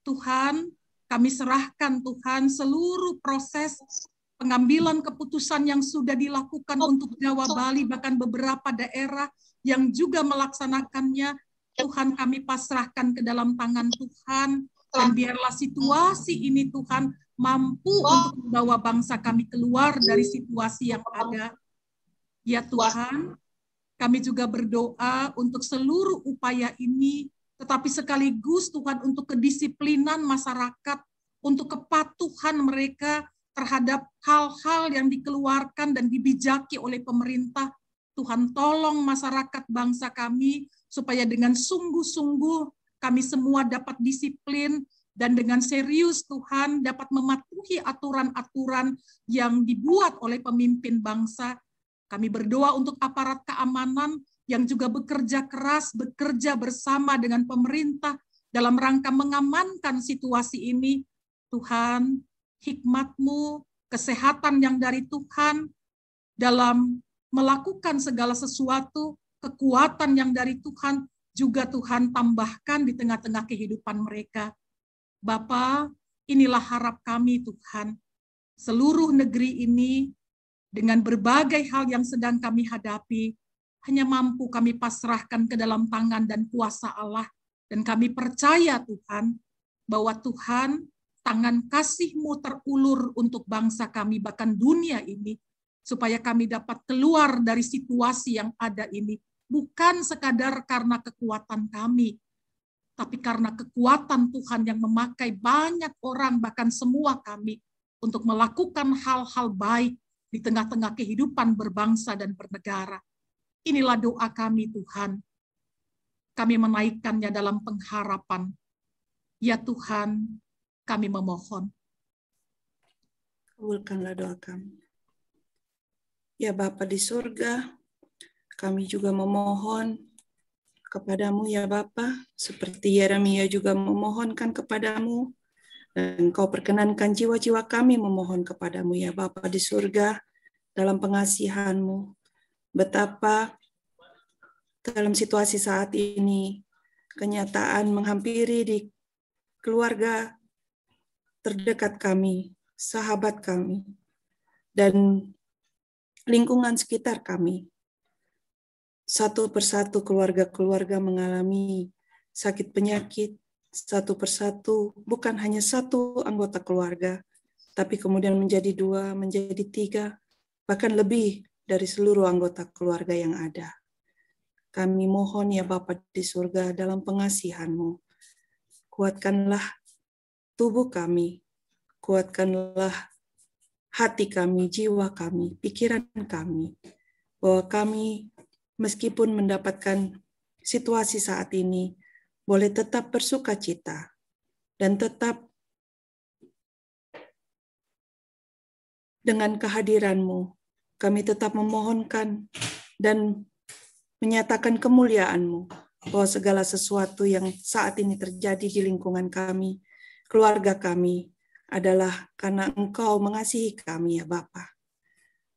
Tuhan, kami serahkan Tuhan seluruh proses pengambilan keputusan yang sudah dilakukan untuk Jawa, Bali, bahkan beberapa daerah yang juga melaksanakannya. Tuhan, kami pasrahkan ke dalam tangan Tuhan, dan biarlah situasi ini Tuhan mampu untuk membawa bangsa kami keluar dari situasi yang ada. Ya Tuhan, kami juga berdoa untuk seluruh upaya ini, tetapi sekaligus Tuhan untuk kedisiplinan masyarakat, untuk kepatuhan mereka terhadap hal-hal yang dikeluarkan dan dibijaki oleh pemerintah. Tuhan tolong masyarakat bangsa kami, supaya dengan sungguh-sungguh kami semua dapat disiplin dan dengan serius Tuhan dapat mematuhi aturan-aturan yang dibuat oleh pemimpin bangsa. Kami berdoa untuk aparat keamanan yang juga bekerja keras, bekerja bersama dengan pemerintah dalam rangka mengamankan situasi ini. Tuhan, hikmat-Mu, kesehatan yang dari Tuhan dalam melakukan segala sesuatu, kekuatan yang dari Tuhan, juga Tuhan tambahkan di tengah-tengah kehidupan mereka. Bapa, inilah harap kami Tuhan. Seluruh negeri ini, dengan berbagai hal yang sedang kami hadapi, hanya mampu kami pasrahkan ke dalam tangan dan kuasa Allah. Dan kami percaya Tuhan, bahwa Tuhan, tangan kasih-Mu terulur untuk bangsa kami, bahkan dunia ini, supaya kami dapat keluar dari situasi yang ada ini. Bukan sekadar karena kekuatan kami, tapi karena kekuatan Tuhan yang memakai banyak orang, bahkan semua kami, untuk melakukan hal-hal baik di tengah-tengah kehidupan berbangsa dan bernegara. Inilah doa kami, Tuhan. Kami menaikkannya dalam pengharapan. Ya Tuhan, kami memohon. Kabulkanlah doa kami. Ya Bapa di surga, kami juga memohon kepadamu ya Bapa, seperti Yeremia juga memohonkan kepadamu, dan Engkau perkenankan jiwa-jiwa kami memohon kepadamu ya Bapa di surga, dalam pengasihan-Mu. Betapa dalam situasi saat ini, kenyataan menghampiri di keluarga terdekat kami, sahabat kami, dan lingkungan sekitar kami. Satu persatu keluarga-keluarga mengalami sakit penyakit, satu persatu, bukan hanya satu anggota keluarga, tapi kemudian menjadi 2, menjadi 3, bahkan lebih dari seluruh anggota keluarga yang ada. Kami mohon ya Bapa di surga dalam pengasihan-Mu, kuatkanlah tubuh kami, kuatkanlah hati kami, jiwa kami, pikiran kami, bahwa kami meskipun mendapatkan situasi saat ini, boleh tetap bersuka cita dan tetap dengan kehadiran-Mu, kami tetap memohonkan dan menyatakan kemuliaan-Mu, bahwa segala sesuatu yang saat ini terjadi di lingkungan kami, keluarga kami, adalah karena Engkau mengasihi kami ya Bapa.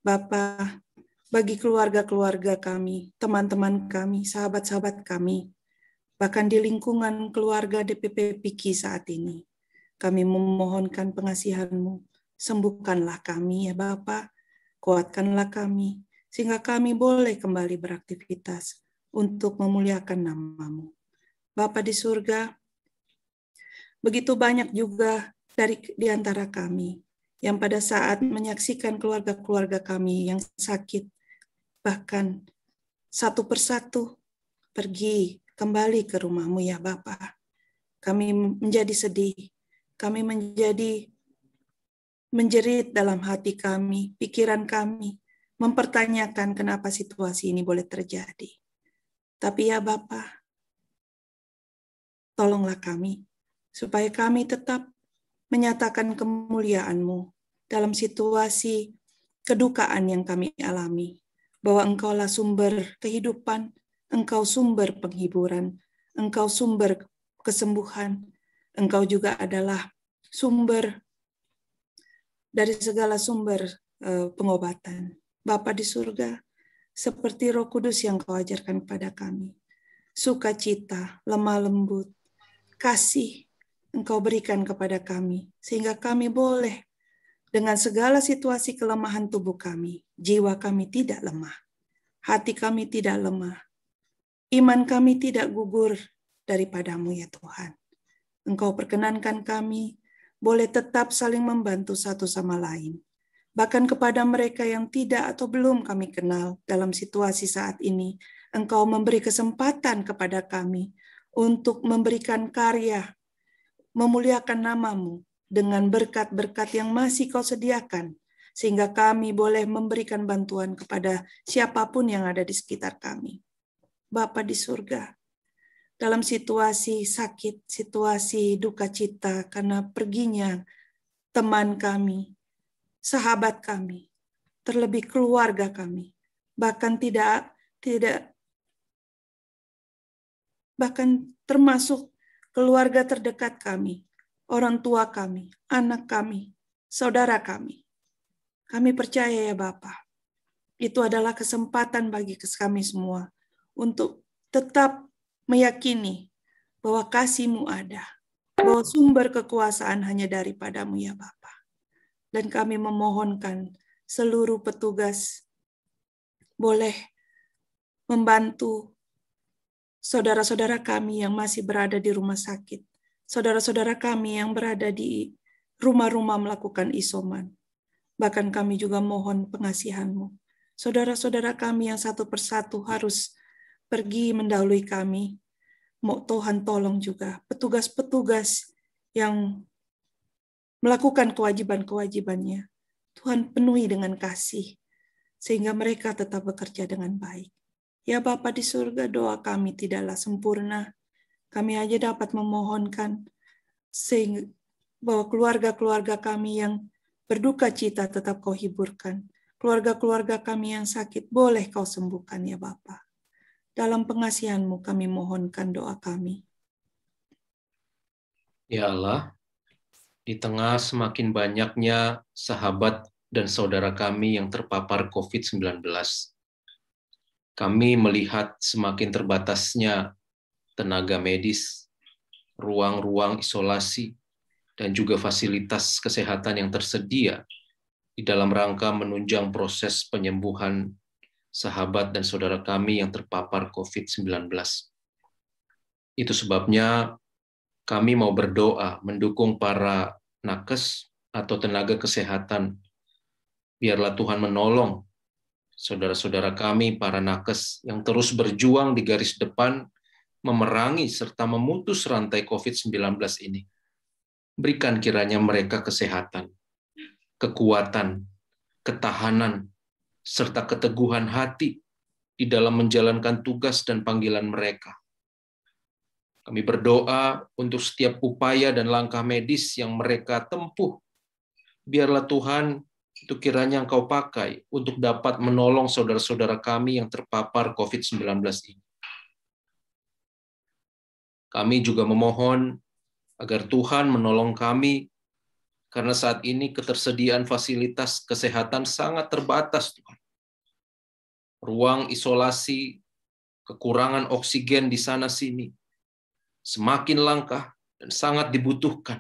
Bapa, bagi keluarga-keluarga kami, teman-teman kami, sahabat-sahabat kami, bahkan di lingkungan keluarga DPP Piki saat ini, kami memohonkan pengasihan-Mu, sembuhkanlah kami ya Bapa, kuatkanlah kami, sehingga kami boleh kembali beraktivitas untuk memuliakan nama-Mu. Bapa di surga, begitu banyak juga di antara kami yang pada saat menyaksikan keluarga-keluarga kami yang sakit, bahkan satu persatu pergi kembali ke rumah-Mu ya Bapa. Kami menjadi sedih, kami menjadi menjerit dalam hati kami, pikiran kami, mempertanyakan kenapa situasi ini boleh terjadi. Tapi ya Bapa, tolonglah kami, supaya kami tetap menyatakan kemuliaan-Mu dalam situasi kedukaan yang kami alami, bahwa Engkaulah sumber kehidupan, Engkau sumber penghiburan, Engkau sumber kesembuhan, Engkau juga adalah sumber dari segala sumber pengobatan. Bapa di surga, seperti Roh Kudus yang Kau ajarkan kepada kami, sukacita, lemah lembut, kasih Engkau berikan kepada kami, sehingga kami boleh dengan segala situasi kelemahan tubuh kami, jiwa kami tidak lemah, hati kami tidak lemah, iman kami tidak gugur daripada-Mu ya Tuhan. Engkau perkenankan kami boleh tetap saling membantu satu sama lain, bahkan kepada mereka yang tidak atau belum kami kenal dalam situasi saat ini. Engkau memberi kesempatan kepada kami untuk memberikan karya, memuliakan nama-Mu dengan berkat-berkat yang masih Kau sediakan, sehingga kami boleh memberikan bantuan kepada siapapun yang ada di sekitar kami. Bapa di surga, dalam situasi sakit, situasi duka cita karena perginya teman kami, sahabat kami, terlebih keluarga kami, bahkan bahkan termasuk keluarga terdekat kami, orang tua kami, anak kami, saudara kami. Kami percaya ya Bapa, itu adalah kesempatan bagi kami semua untuk tetap meyakini bahwa kasih-Mu ada, bahwa sumber kekuasaan hanya daripada-Mu ya Bapa. Dan kami memohonkan seluruh petugas boleh membantu saudara-saudara kami yang masih berada di rumah sakit, saudara-saudara kami yang berada di rumah-rumah melakukan isoman. Bahkan kami juga mohon pengasihan-Mu. Saudara-saudara kami yang satu persatu harus pergi mendahului kami, Tuhan tolong juga petugas-petugas yang melakukan kewajiban-kewajibannya. Tuhan penuhi dengan kasih, sehingga mereka tetap bekerja dengan baik. Ya Bapa di surga, doa kami tidaklah sempurna. Kami hanya dapat memohonkan sehingga bahwa keluarga-keluarga kami yang berduka cita tetap Kau hiburkan. Keluarga-keluarga kami yang sakit boleh Kau sembuhkan ya Bapa. Dalam pengasihan-Mu kami mohonkan doa kami. Ya Allah, di tengah semakin banyaknya sahabat dan saudara kami yang terpapar COVID-19, kami melihat semakin terbatasnya tenaga medis, ruang-ruang isolasi, dan juga fasilitas kesehatan yang tersedia di dalam rangka menunjang proses penyembuhan sahabat dan saudara kami yang terpapar COVID-19. Itu sebabnya kami mau berdoa mendukung para nakes atau tenaga kesehatan. Biarlah Tuhan menolong saudara-saudara kami, para nakes yang terus berjuang di garis depan, memerangi serta memutus rantai COVID-19 ini. Berikan kiranya mereka kesehatan, kekuatan, ketahanan, serta keteguhan hati di dalam menjalankan tugas dan panggilan mereka. Kami berdoa untuk setiap upaya dan langkah medis yang mereka tempuh. Biarlah Tuhan itu kiranya Engkau pakai untuk dapat menolong saudara-saudara kami yang terpapar COVID-19 ini. Kami juga memohon agar Tuhan menolong kami, karena saat ini ketersediaan fasilitas kesehatan sangat terbatas, Tuhan. Ruang isolasi, kekurangan oksigen di sana-sini, semakin langka dan sangat dibutuhkan.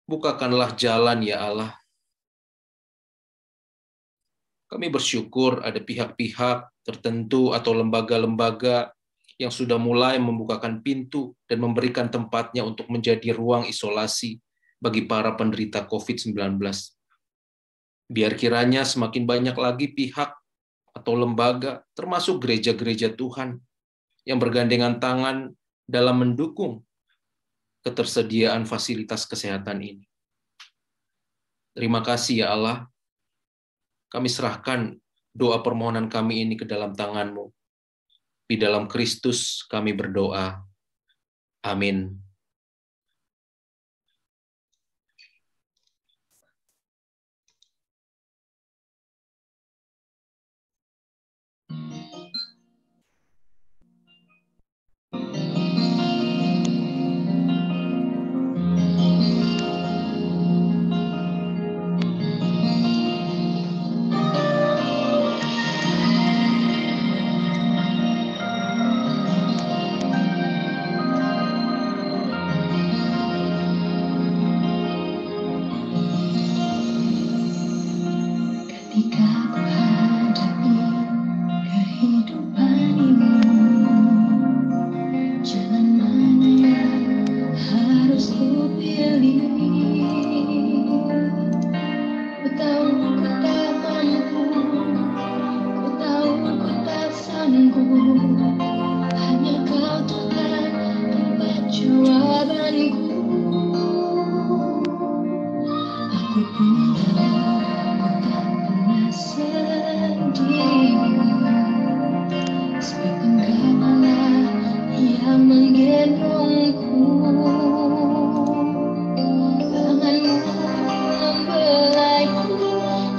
Bukakanlah jalan, ya Allah. Kami bersyukur ada pihak-pihak tertentu atau lembaga-lembaga yang sudah mulai membukakan pintu dan memberikan tempatnya untuk menjadi ruang isolasi bagi para penderita COVID-19. Biar kiranya semakin banyak lagi pihak atau lembaga, termasuk gereja-gereja Tuhan, yang bergandengan tangan dalam mendukung ketersediaan fasilitas kesehatan ini. Terima kasih ya Allah. Kami serahkan doa permohonan kami ini ke dalam tangan-Mu. Di dalam Kristus kami berdoa. Amin.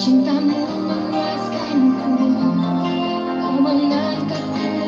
Cintamu menguaskanku, kau mengangkatkan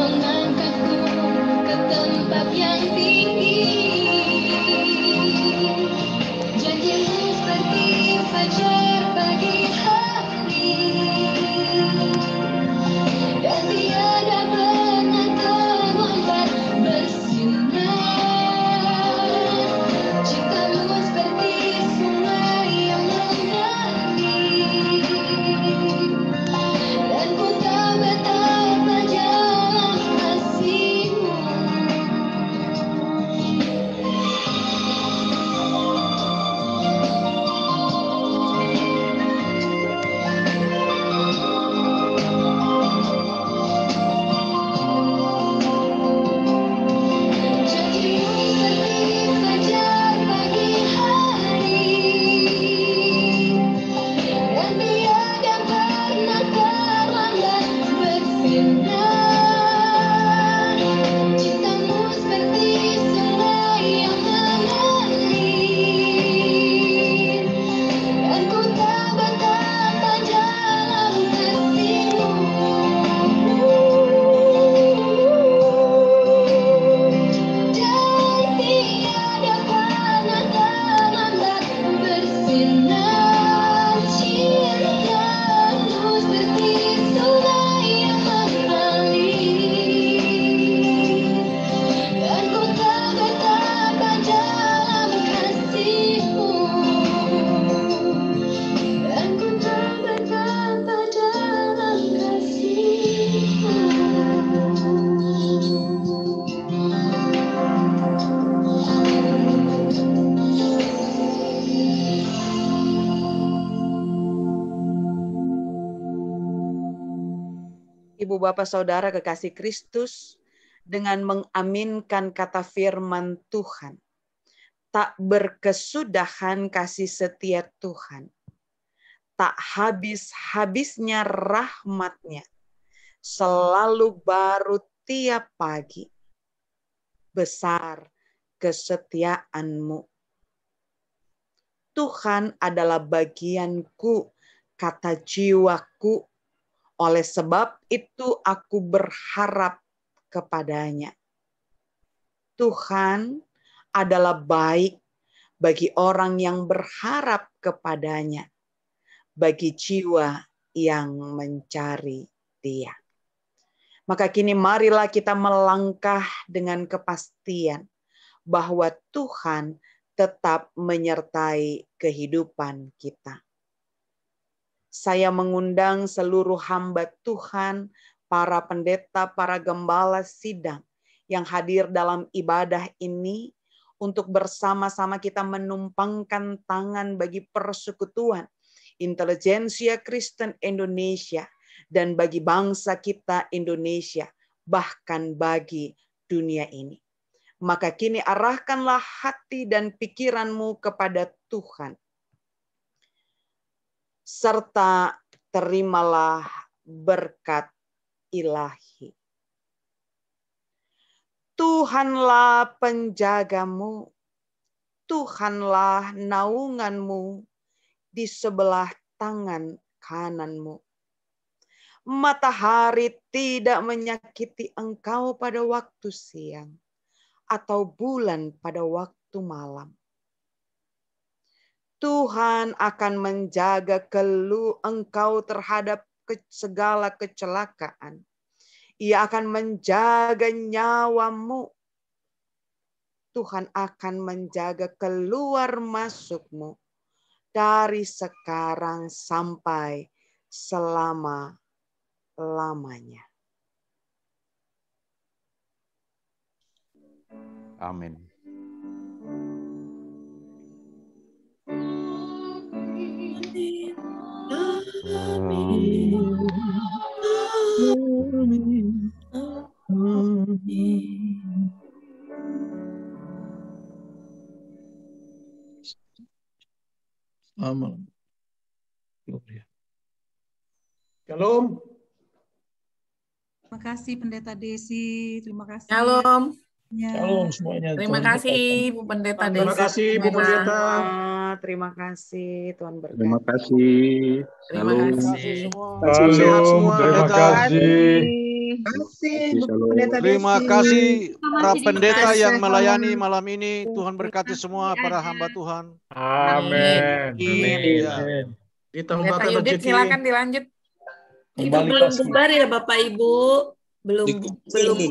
mengangkatku ke tempat yang tinggi. Janjimu seperti fajar pagi hari, dan tiada pernah terlambat bersinar. Cintamu seperti sungai yang mengalir, dan ku tak betapa jauh kasihmu. Janjimu seperti fajar pagi hari, dan tiada pernah terlambat bersinar. Cintamu seperti sungai yang mengalir, dan ku tak betapa dalam kasihmu. Dan tiada pernah terlambat bersinar. Cintamu seperti sungai yang mengalir, dan ku tak betapa dalam kasihmu. Dan ku tak betapa dalam kasihmu. Ibu Bapak Saudara kekasih Kristus, dengan mengaminkan kata firman Tuhan, tak berkesudahan kasih setia Tuhan, tak habis-habisnya rahmat-Nya, selalu baru tiap pagi, besar kesetiaan-Mu. Tuhan adalah bagianku, kata jiwaku. Oleh sebab itu aku berharap kepadanya. Tuhan adalah baik bagi orang yang berharap kepadanya, bagi jiwa yang mencari Dia. Maka kini marilah kita melangkah dengan kepastian bahwa Tuhan tetap menyertai kehidupan kita. Saya mengundang seluruh hamba Tuhan, para pendeta, para gembala sidang yang hadir dalam ibadah ini untuk bersama-sama kita menumpangkan tangan bagi persekutuan intelijensia Kristen Indonesia dan bagi bangsa kita Indonesia, bahkan bagi dunia ini. Maka kini arahkanlah hati dan pikiranmu kepada Tuhan, serta terimalah berkat ilahi. Tuhanlah penjagamu, Tuhanlah naunganmu di sebelah tangan kananmu. Matahari tidak menyakiti engkau pada waktu siang, atau bulan pada waktu malam. Tuhan akan menjaga engkau terhadap segala kecelakaan. Ia akan menjaga nyawamu. Tuhan akan menjaga keluar masukmu dari sekarang sampai selama-lamanya. Amin. Amin. Shalom. Terima kasih Pendeta Desi, terima kasih. Shalom. Shalom semuanya. Terima kasih Bu Pendeta Desi. Terima kasih Bu Pendeta. Terima kasih, Tuhan berkati. Terima kasih. Terima kasih. Sehat semua. Terima kasih. Terima kasih para pendeta yang melayani malam ini. Tuhan berkati semua para hamba Tuhan. Amin. Amin. Pendeta Yudit, silakan dilanjut. Kita belum bubar ya Bapak Ibu. Belum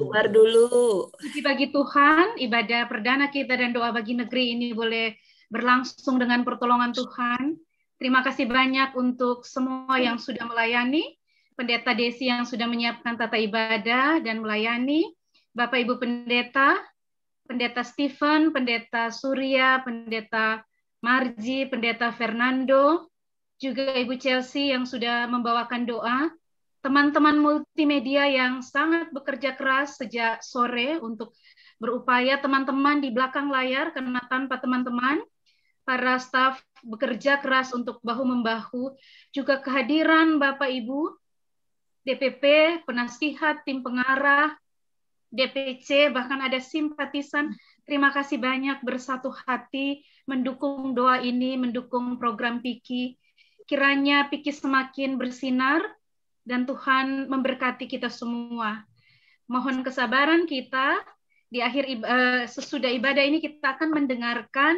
bubar dulu. Puji bagi Tuhan, ibadah perdana kita dan doa bagi negeri ini boleh berlangsung dengan pertolongan Tuhan. Terima kasih banyak untuk semua yang sudah melayani, Pendeta Desi yang sudah menyiapkan tata ibadah dan melayani, Bapak Ibu Pendeta, Pendeta Stephen, Pendeta Surya, Pendeta Marji, Pendeta Fernando, juga Ibu Chelsea yang sudah membawakan doa, teman-teman multimedia yang sangat bekerja keras sejak sore untuk berupaya, teman-teman di belakang layar, karena tanpa teman-teman, para staf bekerja keras untuk bahu-membahu, juga kehadiran Bapak Ibu, DPP, penasihat, tim pengarah, DPC, bahkan ada simpatisan. Terima kasih banyak bersatu hati mendukung doa ini, mendukung program PIKI. Kiranya PIKI semakin bersinar dan Tuhan memberkati kita semua. Mohon kesabaran kita di akhir sesudah ibadah ini kita akan mendengarkan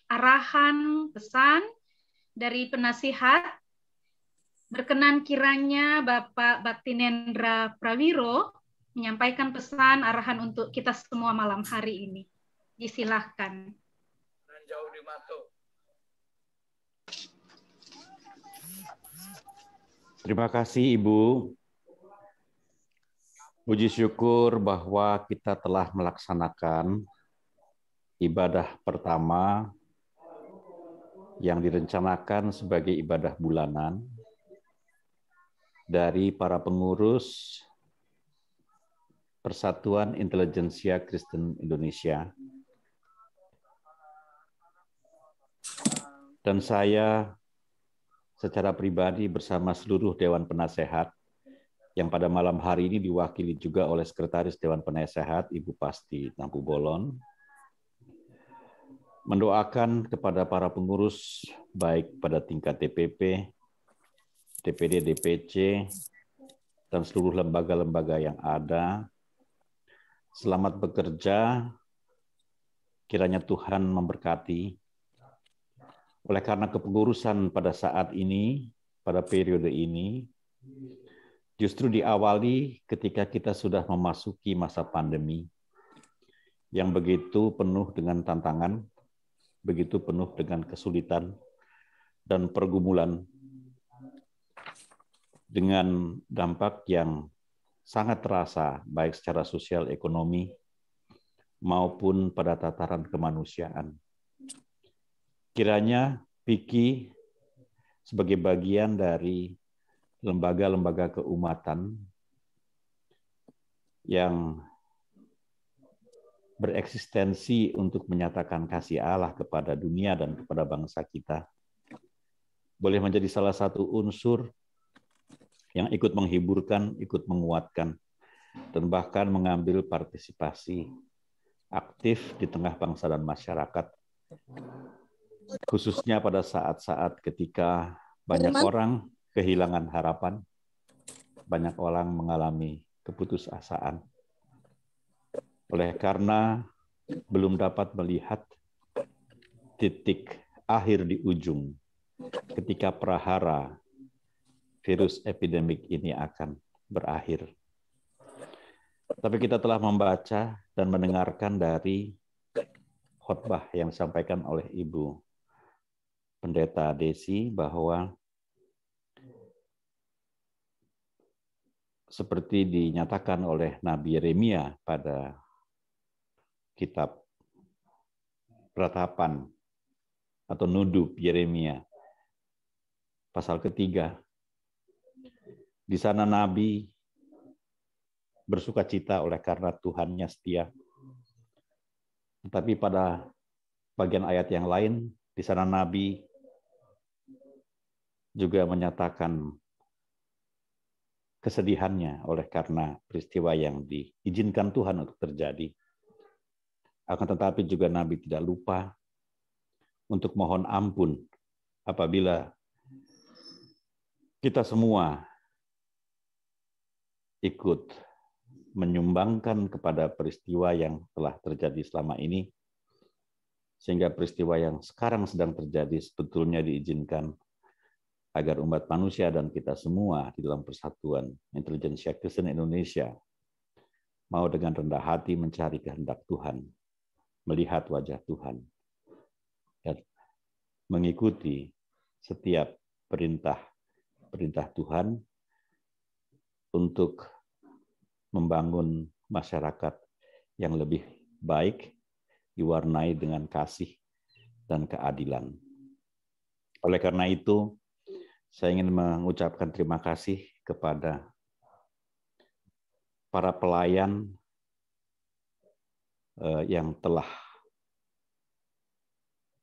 arahan pesan dari penasihat. Berkenan kiranya Bapak Baktinendra Prawiro menyampaikan pesan arahan untuk kita semua malam hari ini. Disilahkan. Terima kasih Ibu. Puji syukur bahwa kita telah melaksanakan ibadah pertama yang direncanakan sebagai ibadah bulanan dari para pengurus Persatuan Intelijensia Kristen Indonesia. Dan saya secara pribadi bersama seluruh Dewan Penasehat yang pada malam hari ini diwakili juga oleh Sekretaris Dewan Penasehat Ibu Pasti Tampu Bolon, mendoakan kepada para pengurus baik pada tingkat DPP, DPD, DPC, dan seluruh lembaga-lembaga yang ada, selamat bekerja, kiranya Tuhan memberkati. Oleh karena kepengurusan pada saat ini, pada periode ini, justru diawali ketika kita sudah memasuki masa pandemi yang begitu penuh dengan tantangan, begitu penuh dengan kesulitan dan pergumulan, dengan dampak yang sangat terasa baik secara sosial ekonomi maupun pada tataran kemanusiaan. Kiranya PIKI sebagai bagian dari lembaga-lembaga keumatan yang bereksistensi untuk menyatakan kasih Allah kepada dunia dan kepada bangsa kita, boleh menjadi salah satu unsur yang ikut menghiburkan, ikut menguatkan, dan bahkan mengambil partisipasi aktif di tengah bangsa dan masyarakat, khususnya pada saat-saat ketika banyak orang kehilangan harapan, banyak orang mengalami keputusasaan. Oleh karena belum dapat melihat titik akhir di ujung ketika prahara virus epidemik ini akan berakhir. Tapi kita telah membaca dan mendengarkan dari khotbah yang disampaikan oleh Ibu Pendeta Desi bahwa seperti dinyatakan oleh Nabi Yeremia pada kitab Ratapan atau Nudub Yeremia pasal ketiga, di sana Nabi bersuka cita oleh karena Tuhannya setia. Tetapi pada bagian ayat yang lain, di sana Nabi juga menyatakan kesedihannya oleh karena peristiwa yang diizinkan Tuhan untuk terjadi. Akan tetapi juga Nabi tidak lupa untuk mohon ampun apabila kita semua ikut menyumbangkan kepada peristiwa yang telah terjadi selama ini, sehingga peristiwa yang sekarang sedang terjadi sebetulnya diizinkan agar umat manusia dan kita semua di dalam persatuan Intelijensia Kristen Indonesia mau dengan rendah hati mencari kehendak Tuhan, melihat wajah Tuhan, dan mengikuti setiap perintah Tuhan untuk membangun masyarakat yang lebih baik, diwarnai dengan kasih dan keadilan. Oleh karena itu, saya ingin mengucapkan terima kasih kepada para pelayan yang telah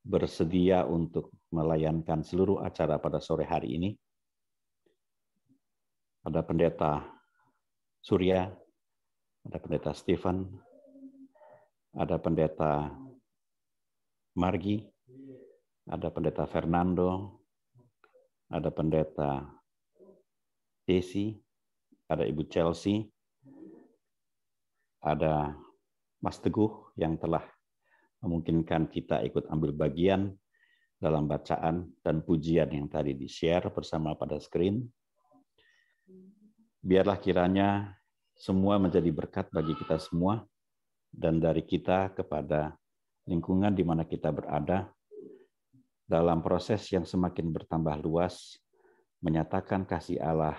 bersedia untuk melayankan seluruh acara pada sore hari ini. Ada Pendeta Surya, ada Pendeta Stephen, ada Pendeta Margi, ada Pendeta Fernando, ada Pendeta Desi, ada Ibu Chelsea, ada Mas Teguh yang telah memungkinkan kita ikut ambil bagian dalam bacaan dan pujian yang tadi di-share bersama pada screen. Biarlah kiranya semua menjadi berkat bagi kita semua dan dari kita kepada lingkungan di mana kita berada dalam proses yang semakin bertambah luas menyatakan kasih Allah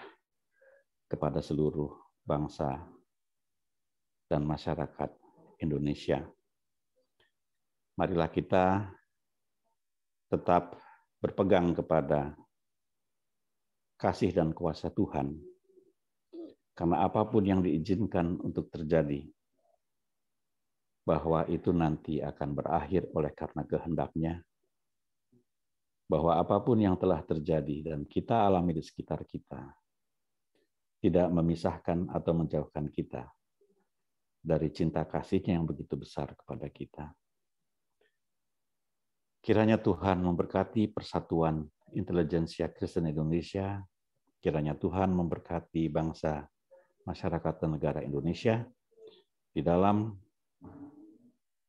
kepada seluruh bangsa dan masyarakat Indonesia. Marilah kita tetap berpegang kepada kasih dan kuasa Tuhan, karena apapun yang diizinkan untuk terjadi, bahwa itu nanti akan berakhir oleh karena kehendak-Nya, bahwa apapun yang telah terjadi dan kita alami di sekitar kita, tidak memisahkan atau menjauhkan kita dari cinta kasih-Nya yang begitu besar kepada kita. Kiranya Tuhan memberkati persatuan Intelijensia Kristen Indonesia, kiranya Tuhan memberkati bangsa, masyarakat, dan negara Indonesia di dalam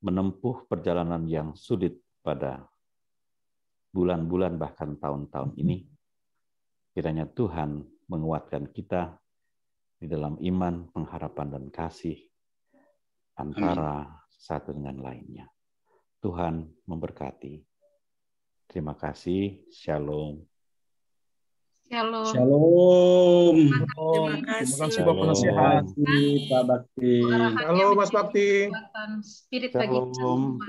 menempuh perjalanan yang sulit pada bulan-bulan bahkan tahun-tahun ini. Kiranya Tuhan menguatkan kita di dalam iman, pengharapan, dan kasih antara satu dengan lainnya. Tuhan memberkati. Terima kasih. Shalom. Shalom. Shalom. Terima kasih Bapak Nasihat, Pak Bakti. Halo Mas Bakti. Spirit bagi kita semua.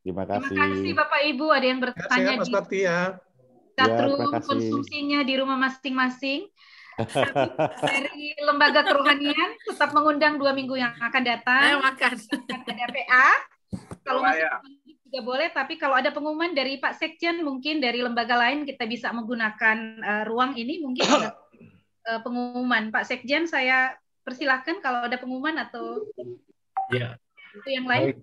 Terima kasih. Terima kasih Bapak Ibu. Ada yang bertanya Sehat Mas Bakti ya. chatroom konsumsinya di rumah masing-masing. Dari lembaga kerohanian tetap mengundang 2 minggu yang akan datang. Ayo makan. Ada PA. Kalau masih juga boleh, tapi kalau ada pengumuman dari Pak Sekjen, mungkin dari lembaga lain kita bisa menggunakan ruang ini, mungkin ada pengumuman. Pak Sekjen, saya persilahkan kalau ada pengumuman atau ya. Itu yang lain.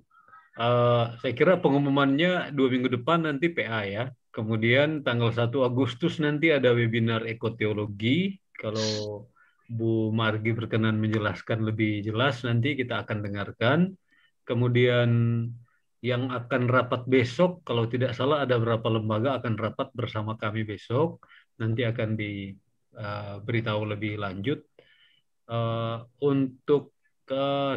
Saya kira pengumumannya 2 minggu depan nanti PA ya. Kemudian tanggal 1 Agustus nanti ada webinar ekoteologi. Kalau Bu Margi berkenan menjelaskan lebih jelas, nanti kita akan dengarkan. Kemudian yang akan rapat besok, kalau tidak salah ada beberapa lembaga akan rapat bersama kami besok. Nanti akan diberitahu lebih lanjut. Untuk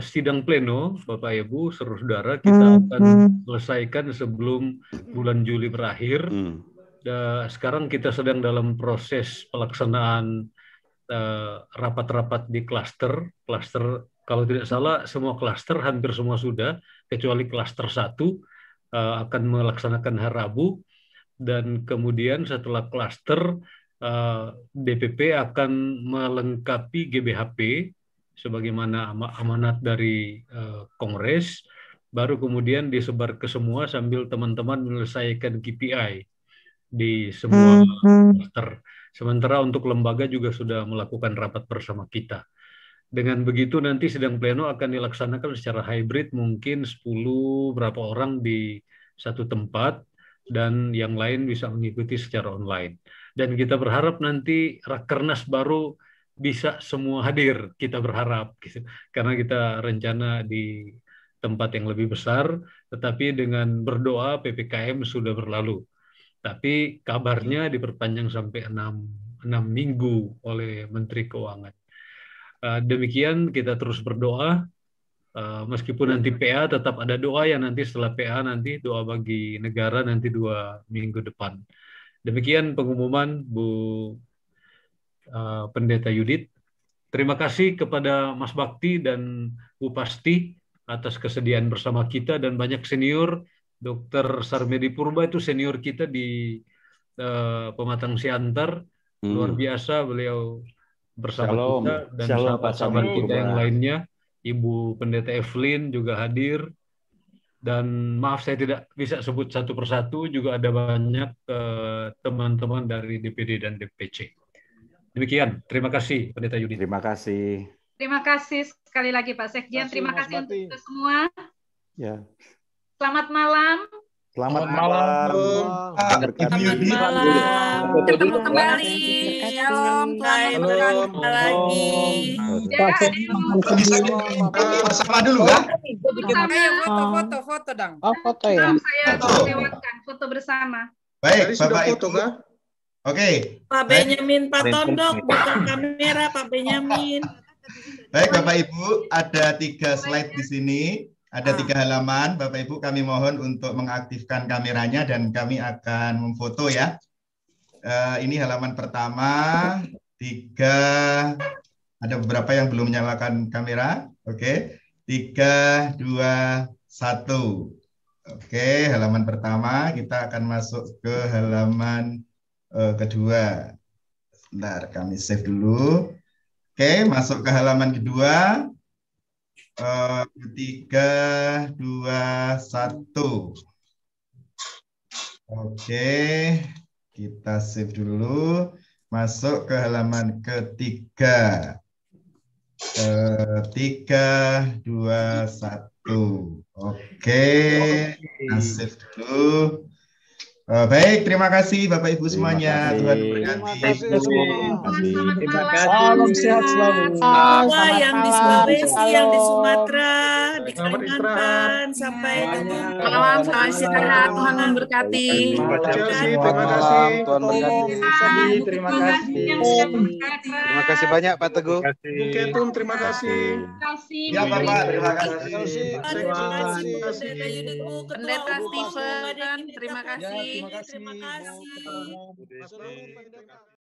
sidang pleno, Bapak Ibu, saudara, kita akan selesaikan sebelum bulan Juli berakhir. Sekarang kita sedang dalam proses pelaksanaan rapat-rapat di klaster. Kalau tidak salah, semua klaster, hampir semua sudah, kecuali klaster 1 akan melaksanakan hari Rabu. Dan kemudian setelah klaster, DPP akan melengkapi GBHP sebagaimana amanat dari Kongres, baru kemudian disebar ke semua sambil teman-teman menyelesaikan KPI di semua klaster. Sementara untuk lembaga juga sudah melakukan rapat bersama kita. Dengan begitu nanti sidang pleno akan dilaksanakan secara hybrid, mungkin 10 berapa orang di satu tempat, dan yang lain bisa mengikuti secara online. Dan kita berharap nanti Rakernas baru bisa semua hadir, kita berharap gitu. Karena kita rencana di tempat yang lebih besar, tetapi dengan berdoa PPKM sudah berlalu. Tapi kabarnya diperpanjang sampai 6 minggu oleh Menteri Keuangan. Demikian kita terus berdoa, meskipun nanti PA tetap ada doa yang nanti setelah PA nanti doa bagi negara nanti 2 minggu depan. Demikian pengumuman Bu Pendeta Yudit. Terima kasih kepada Mas Bakti dan Bu Pasti atas kesediaan bersama kita, dan banyak senior. Dr. Sarmedi Purba itu senior kita di Pematang Siantar, luar biasa beliau bersama kita, dan sahabat-sahabat kita yang lainnya. Ibu Pendeta Evelyn juga hadir, dan maaf saya tidak bisa sebut satu persatu, juga ada banyak teman-teman dari DPD dan DPC. Demikian, terima kasih Pendeta Yudi. Terima kasih. Terima kasih sekali lagi Pak Sekjen. Terima kasih untuk kita semua. Ya. Selamat malam. Selamat malam. Selamat malam. Ketemu kembali. Shalom. Selamat lagi. Bersama dulu kan? Ayo foto dong. Oh, foto ya. Saya lewatkan foto bersama. Baik, Bapak Ibu. Oke. Pak Benyamin, Pak Tondok, buka kamera Pak Benyamin. Baik, Bapak Ibu, ada 3 slide di sini. Ada 3 halaman, Bapak Ibu kami mohon untuk mengaktifkan kameranya dan kami akan memfoto ya. Ini halaman pertama, 3, ada beberapa yang belum menyalakan kamera. Oke, 3, 2, 1. Oke, halaman pertama, kita akan masuk ke halaman kedua. Sebentar, kami save dulu. Oke, masuk ke halaman kedua. 3, 2, 1. Oke, kita save dulu. Masuk ke halaman ketiga. 3, 2, 1. Oke, kita save dulu. Baik, terima kasih Bapak Ibu semuanya. Tuhan memberkati. Terima kasih. Salam sehat selalu. Semua yang di Sulawesi, yang di Sumatera, di Kalimantan, sampai malam. Salam sehat. Tuhan memberkati. Terima kasih. Tuhan memberkati. Terima kasih. Terima kasih banyak Pak Teguh. Bu Ketum, terima kasih. Ya Bapak, terima kasih. Terima kasih. Pendeta Stephen, terima kasih. Terima kasih.